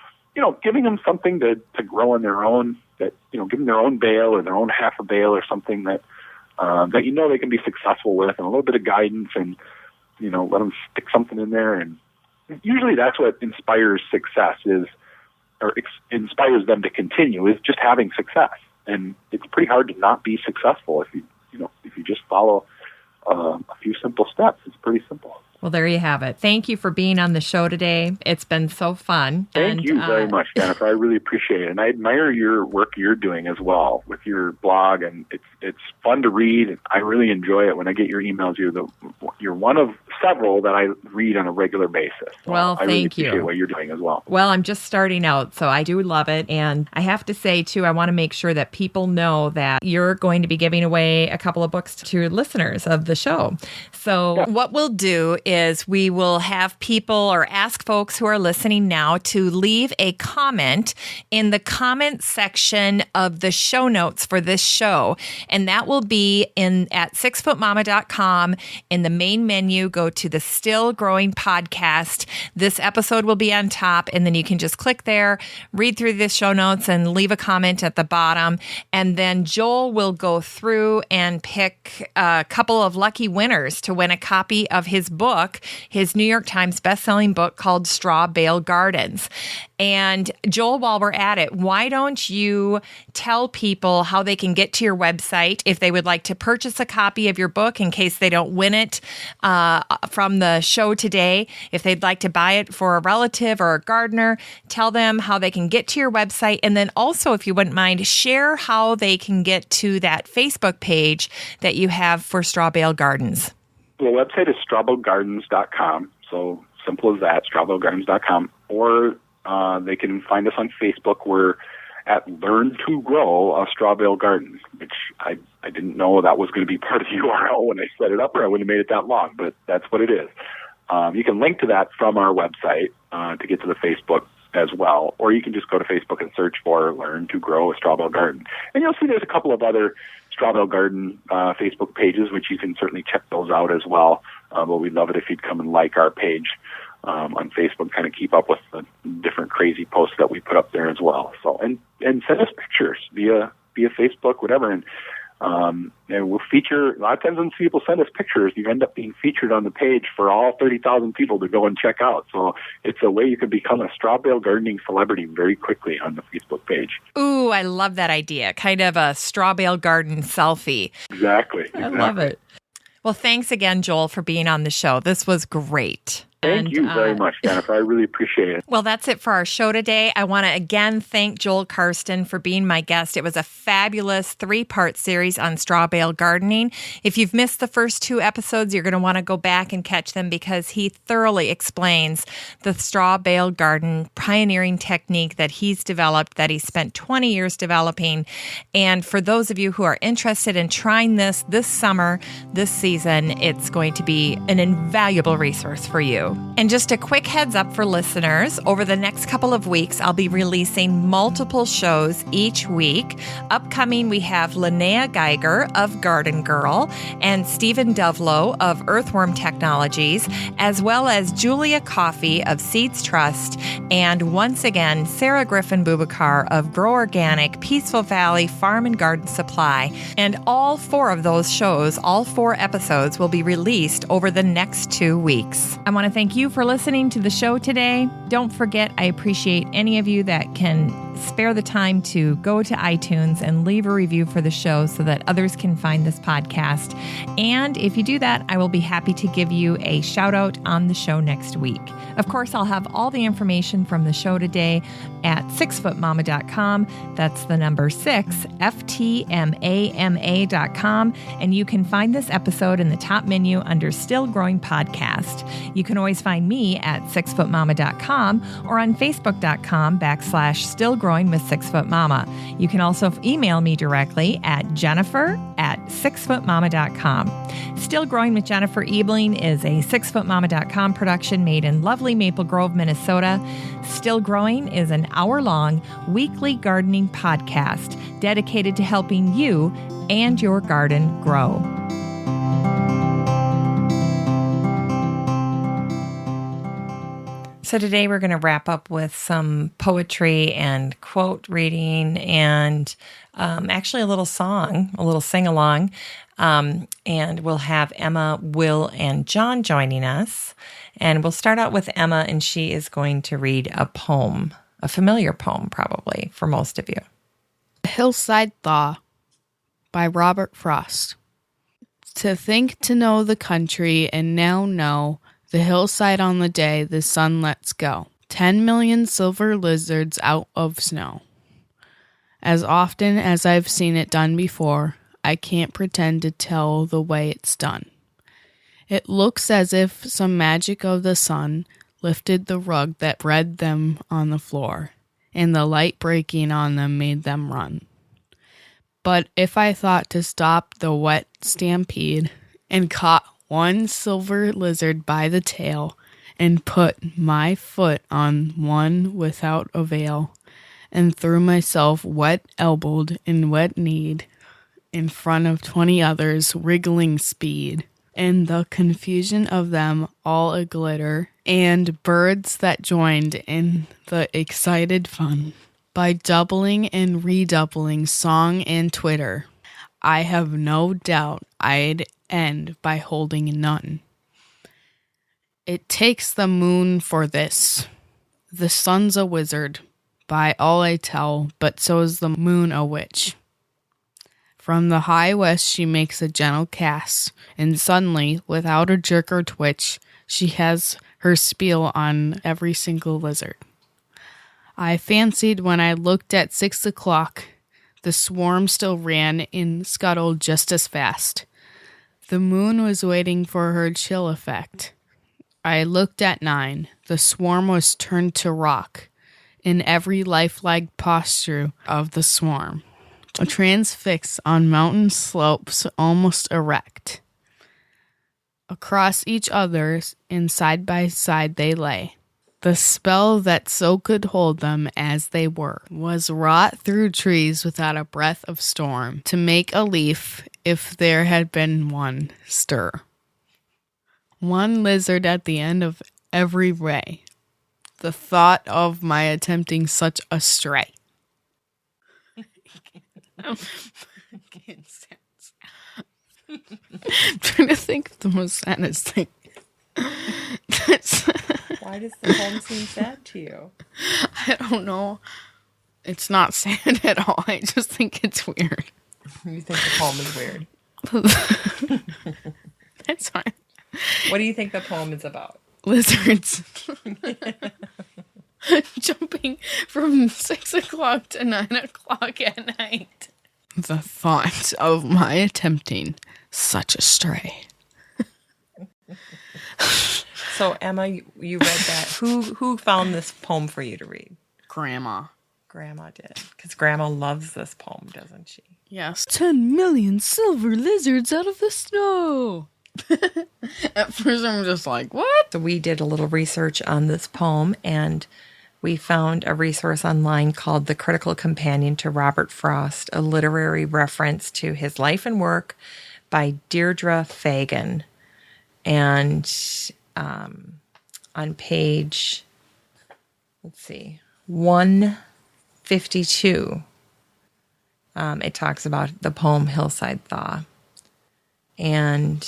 giving them something to grow on their own, that, give them their own bale or their own half a bale or something that they can be successful with, and a little bit of guidance, and, let them stick something in there. And usually that's what inspires success inspires them to continue, is just having success. And it's pretty hard to not be successful if you just follow a few simple steps. It's pretty simple. Well, there you have it. Thank you for being on the show today. It's been so fun. Thank you very much, Jennifer. I really appreciate it. And I admire your work you're doing as well with your blog. And it's fun to read. I really enjoy it when I get your emails. You're one of several that I read on a regular basis. So well, I really thank you. appreciate what you're doing as well. Well, I'm just starting out, so I do love it. And I have to say, too, I want to make sure that people know that you're going to be giving away a couple of books to listeners of the show. So what we'll do is we will have people, or ask folks who are listening now, to leave a comment in the comment section of the show notes for this show. And that will be at 6footmama.com. In the main menu, go to the Still Growing podcast. This episode will be on top, and then you can just click there, read through the show notes, and leave a comment at the bottom. And then Joel will go through and pick a couple of lucky winners to win a copy of his book, his New York Times bestselling book called Straw Bale Gardens. And Joel, while we're at it, why don't you tell people how they can get to your website if they would like to purchase a copy of your book in case they don't win it from the show today. If they'd like to buy it for a relative or a gardener, tell them how they can get to your website. And then also, if you wouldn't mind, share how they can get to that Facebook page that you have for Straw Bale Gardens. The website is strawbalegardens.com. So simple as that, strawbalegardens.com. Or they can find us on Facebook. We're at Learn to Grow a Straw Bale Garden, which I didn't know that was going to be part of the URL when I set it up, or I wouldn't have made it that long, but that's what it is. You can link to that from our website to get to the Facebook as well, or you can just go to Facebook and search for Learn to Grow a Straw Bale Garden. And you'll see there's a couple of other Straw Bale Garden Facebook pages, which you can certainly check those out as well. But we'd love it if you'd come and like our page on Facebook, kind of keep up with the different crazy posts that we put up there as well. So, and send us pictures via Facebook, whatever. And we'll feature, a lot of times when people send us pictures, you end up being featured on the page for all 30,000 people to go and check out. So it's a way you can become a straw bale gardening celebrity very quickly on the Facebook page. Ooh, I love that idea. Kind of a straw bale garden selfie. Exactly. I love it. Well, thanks again, Joel, for being on the show. This was great. Thank you very much, Jennifer. I really appreciate it. Well, that's it for our show today. I want to again thank Joel Karsten for being my guest. It was a fabulous 3-part series on straw bale gardening. If you've missed the first 2 episodes, you're going to want to go back and catch them because he thoroughly explains the straw bale garden pioneering technique that he's developed, that he spent 20 years developing. And for those of you who are interested in trying this summer, this season, it's going to be an invaluable resource for you. And just a quick heads up for listeners, over the next couple of weeks, I'll be releasing multiple shows each week. Upcoming, we have Linnea Geiger of Garden Girl and Stephen Dovelow of Earthworm Technologies, as well as Julia Coffey of Seeds Trust, and once again, Sarah Griffin Bubakar of Grow Organic, Peaceful Valley Farm and Garden Supply. And all 4 of those shows, all 4 episodes, will be released over the next 2 weeks. I want to thank you for listening to the show today. Don't forget, I appreciate any of you that can spare the time to go to iTunes and leave a review for the show so that others can find this podcast. And if you do that, I will be happy to give you a shout out on the show next week. Of course, I'll have all the information from the show today at 6footmama.com. That's the number 6, FTMAMA.com. And you can find this episode in the top menu under Still Growing Podcast. You can always find me at 6footmama.com or on Facebook.com/Still Growing with 6footmama. You can also email me directly at Jennifer@6footmama.com. Still Growing with Jennifer Ebling is a 6footmama.com production made in lovely Maple Grove, Minnesota. Still Growing is an hour-long weekly gardening podcast dedicated to helping you and your garden grow. So today we're going to wrap up with some poetry and quote reading and actually a little song, a little sing-along. And we'll have Emma, Will, and John joining us. And we'll start out with Emma, and she is going to read a poem, a familiar poem probably for most of you. Hillside Thaw by Robert Frost. To think to know the country and now know the hillside on the day the sun lets go. 10 million silver lizards out of snow. As often as I've seen it done before, I can't pretend to tell the way it's done. It looks as if some magic of the sun lifted the rug that bred them on the floor, and the light breaking on them made them run. But if I thought to stop the wet stampede and caught one silver lizard by the tail and put my foot on one without avail and threw myself wet-elbowed and wet-kneed in front of 20 others wriggling speed, and the confusion of them all a glitter, and birds that joined in the excited fun by doubling and redoubling song and twitter, I have no doubt I'd end by holding none. It takes the moon for this. The sun's a wizard, by all I tell, but so's the moon a witch. From the high west she makes a gentle cast, and suddenly, without a jerk or twitch, she has her spiel on every single lizard. I fancied when I looked at 6 o'clock, the swarm still ran and scuttled just as fast. The moon was waiting for her chill effect. I looked at 9. The swarm was turned to rock in every lifelike posture of the swarm, transfixed on mountain slopes almost erect. Across each other and side by side they lay. The spell that so could hold them as they were was wrought through trees without a breath of storm to make a leaf if there had been one stir. One lizard at the end of every ray. The thought of my attempting such a stray. I'm trying to think of the most saddest thing. Why does the poem seem sad to you? I don't know. It's not sad at all. I just think it's weird. You think the poem is weird? That's fine. What do you think the poem is about? lizards jumping from 6 o'clock to 9 o'clock at night. The thought of my attempting such a stray. So, Emma, you read that. Who found this poem for you to read? Grandma. Grandma did. Because Grandma loves this poem, doesn't she? Yes. 10 million silver lizards out of the snow. At first, I'm just like, what? So we did a little research on this poem, and we found a resource online called The Critical Companion to Robert Frost, a literary reference to his life and work by Deirdre Fagan. And on page, 152, it talks about the poem Hillside Thaw. And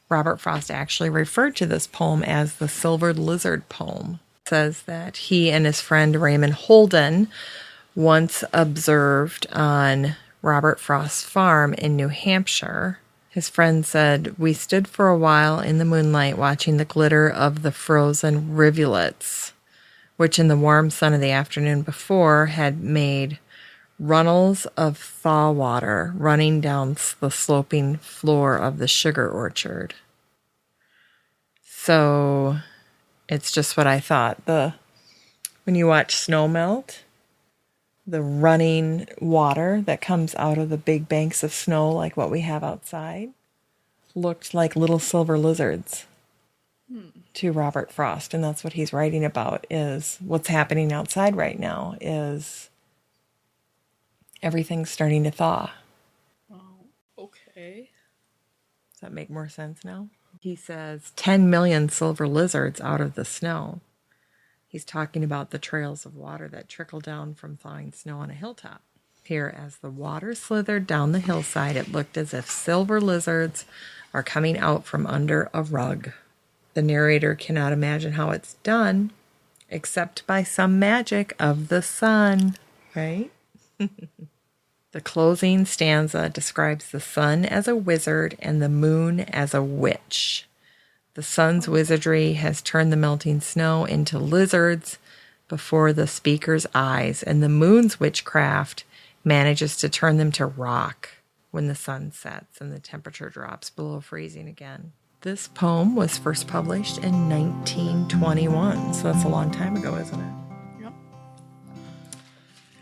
Robert Frost actually referred to this poem as the Silvered Lizard poem. It says that he and his friend Raymond Holden once observed on Robert Frost's farm in New Hampshire. His friend said, "We stood for a while in the moonlight watching the glitter of the frozen rivulets, which in the warm sun of the afternoon before had made runnels of thaw water running down the sloping floor of the sugar orchard." So it's just what I thought. When you watch snow melt, the running water that comes out of the big banks of snow, like what we have outside, looked like little silver lizards to Robert Frost. And that's what he's writing about, is what's happening outside right now is everything's starting to thaw. Oh, okay. Does that make more sense now? He says 10 million silver lizards out of the snow. He's talking about the trails of water that trickle down from thawing snow on a hilltop. Here, as the water slithered down the hillside, it looked as if silver lizards are coming out from under a rug. The narrator cannot imagine how it's done, except by some magic of the sun, right? The closing stanza describes the sun as a wizard and the moon as a witch. The sun's wizardry has turned the melting snow into lizards before the speaker's eyes, and the moon's witchcraft manages to turn them to rock when the sun sets and the temperature drops below freezing again. This poem was first published in 1921, so that's a long time ago, isn't it? Yep.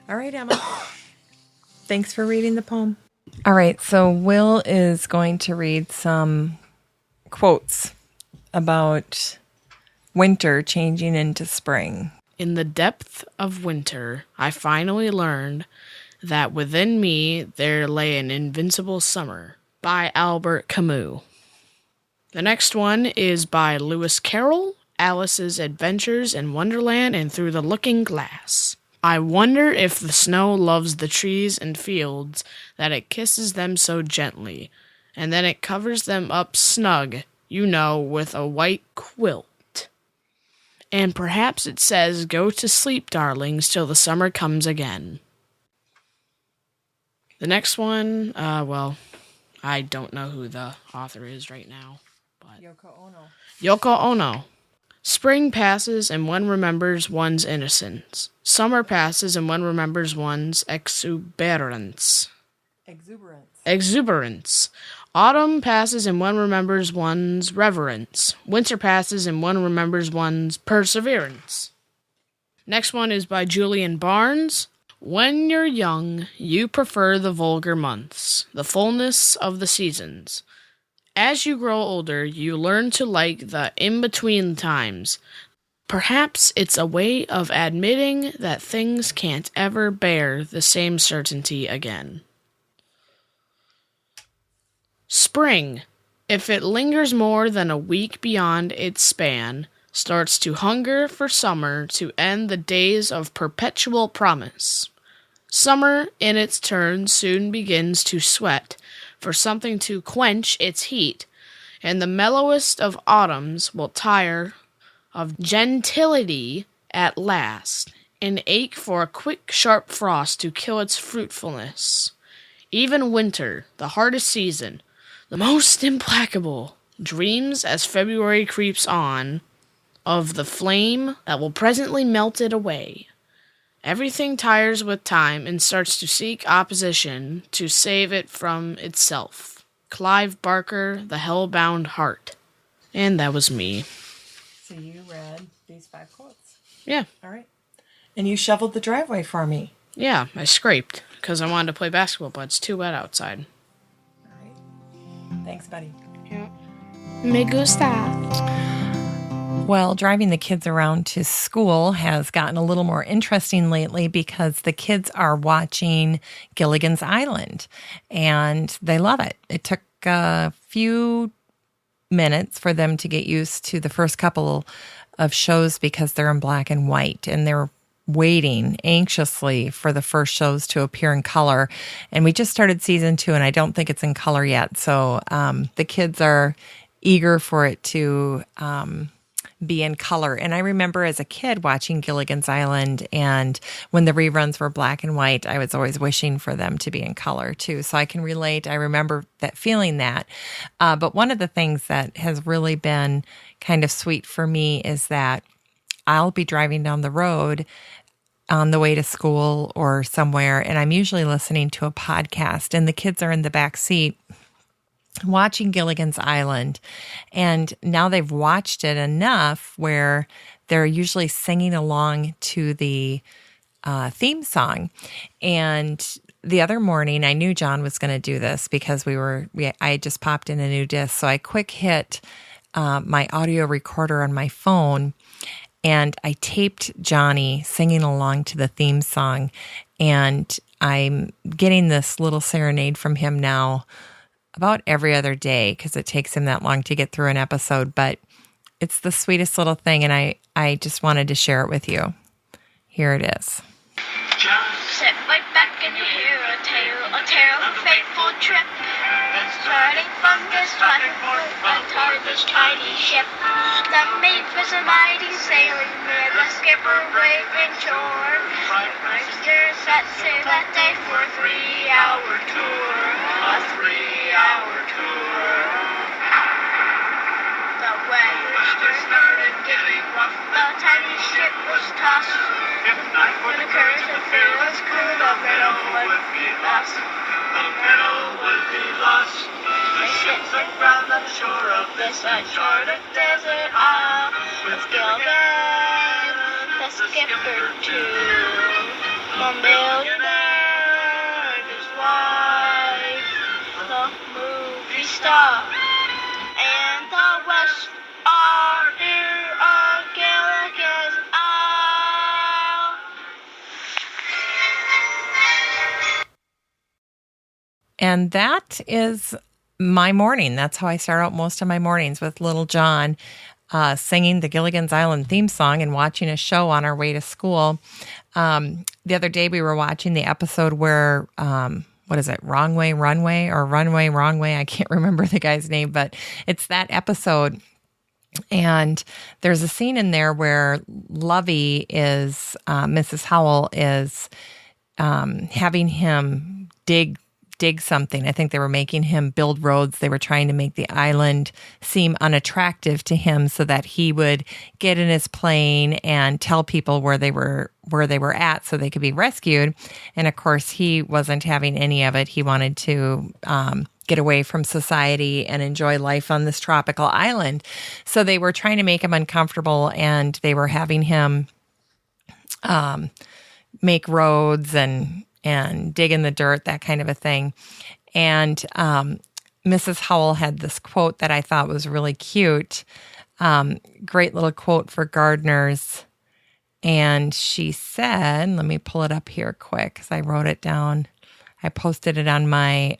All right, Emma. Thanks for reading the poem. All right, so Will is going to read some quotes about winter changing into spring. In the depth of winter, I finally learned that within me there lay an invincible summer, by Albert Camus. The next one is by Lewis Carroll, Alice's Adventures in Wonderland and Through the Looking Glass. I wonder if the snow loves the trees and fields, that it kisses them so gently, and then it covers them up snug, you know, with a white quilt. And perhaps it says, "Go to sleep, darlings, till the summer comes again." The next one, I don't know who the author is right now. But Yoko Ono. Spring passes and one remembers one's innocence. Summer passes and one remembers one's exuberance. Autumn passes and one remembers one's reverence. Winter passes and one remembers one's perseverance. Next one is by Julian Barnes. When you're young, you prefer the vulgar months, the fullness of the seasons. As you grow older, you learn to like the in-between times. Perhaps it's a way of admitting that things can't ever bear the same certainty again. Spring, if it lingers more than a week beyond its span, starts to hunger for summer to end the days of perpetual promise. Summer, in its turn, soon begins to sweat for something to quench its heat, and the mellowest of autumns will tire of gentility at last, and ache for a quick, sharp frost to kill its fruitfulness. Even winter, the hardest season, the most implacable, Dreams as February creeps on of the flame that will presently melt it away. Everything tires with time and starts to seek opposition to save it from itself. Clive Barker, The Hellbound Heart. And that was me. So you read these 5 quotes. Yeah. All right. And you shoveled the driveway for me. Yeah, I scraped because I wanted to play basketball, but it's too wet outside. All right. Thanks, buddy. Yeah. Me gusta. Well, driving the kids around to school has gotten a little more interesting lately because the kids are watching Gilligan's Island, and they love it. It took a few minutes for them to get used to the first couple of shows because they're in black and white, and they're waiting anxiously for the first shows to appear in color. And we just started season 2, and I don't think it's in color yet. So the kids are eager for it to be in color. And I remember as a kid watching Gilligan's Island, and when the reruns were black and white, I was always wishing for them to be in color too. So I can relate. I remember that feeling that. But one of the things that has really been kind of sweet for me is that I'll be driving down the road on the way to school or somewhere, and I'm usually listening to a podcast, and the kids are in the back seat watching Gilligan's Island. And now they've watched it enough where they're usually singing along to the theme song. And the other morning, I knew John was going to do this because I had just popped in a new disc. So I quick hit my audio recorder on my phone, and I taped Johnny singing along to the theme song. And I'm getting this little serenade from him now about every other day because it takes him that long to get through an episode. But it's the sweetest little thing, and I just wanted to share it with you. Here it is. Sit right back and you hear a tale of a fateful trip. Starting from this untarnished tiny ship that made for some mighty sailing near the skipper waving shore. Maesters that sailed that day for a 3-hour tour. A 3-hour tour. The weather started getting rough. The tiny ship was tossed. If not for the current of fearless crew, the minnow would be lost. The minnow would be lost. The ships around the shore of this uncharted desert isle, with Gilligan, the skipper too, the millionaire and his wife, the movie star, and the West are near on Gilligan's Isle. And that is my morning. That's how I start out most of my mornings, with little John singing the Gilligan's Island theme song and watching a show on our way to school. The other day we were watching the episode where, what is it, Wrong Way, Runway, or Runway, Wrong Way? I can't remember the guy's name, but it's that episode. And there's a scene in there where Lovey is, Mrs. Howell is having him dig something. I think they were making him build roads. They were trying to make the island seem unattractive to him so that he would get in his plane and tell people where they were at so they could be rescued. And of course, he wasn't having any of it. He wanted to get away from society and enjoy life on this tropical island. So they were trying to make him uncomfortable, and they were having him make roads and dig in the dirt, that kind of a thing. And Mrs. Howell had this quote that I thought was really cute. Great little quote for gardeners. And she said, let me pull it up here quick because I wrote it down. I posted it on my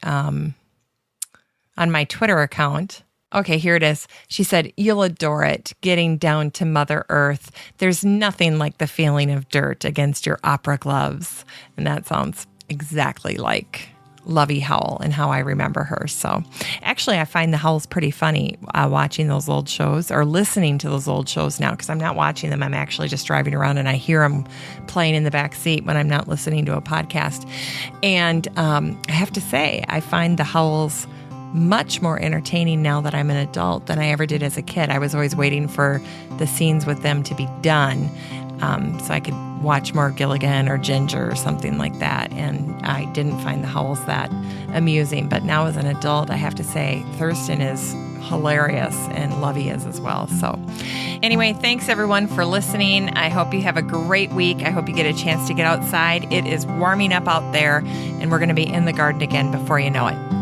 Twitter account. Okay, here it is. She said, "You'll adore it, getting down to Mother Earth. There's nothing like the feeling of dirt against your opera gloves." And that sounds exactly like Lovey Howell and how I remember her. So actually, I find the Howells pretty funny watching those old shows, or listening to those old shows now, because I'm not watching them. I'm actually just driving around and I hear them playing in the back seat when I'm not listening to a podcast. And I have to say, I find the Howells much more entertaining now that I'm an adult than I ever did as a kid. I was always waiting for the scenes with them to be done so I could watch more Gilligan or Ginger or something like that. And I didn't find the Howells that amusing. But now as an adult, I have to say Thurston is hilarious and Lovey is as well. So anyway, thanks everyone for listening. I hope you have a great week. I hope you get a chance to get outside. It is warming up out there and we're going to be in the garden again before you know it.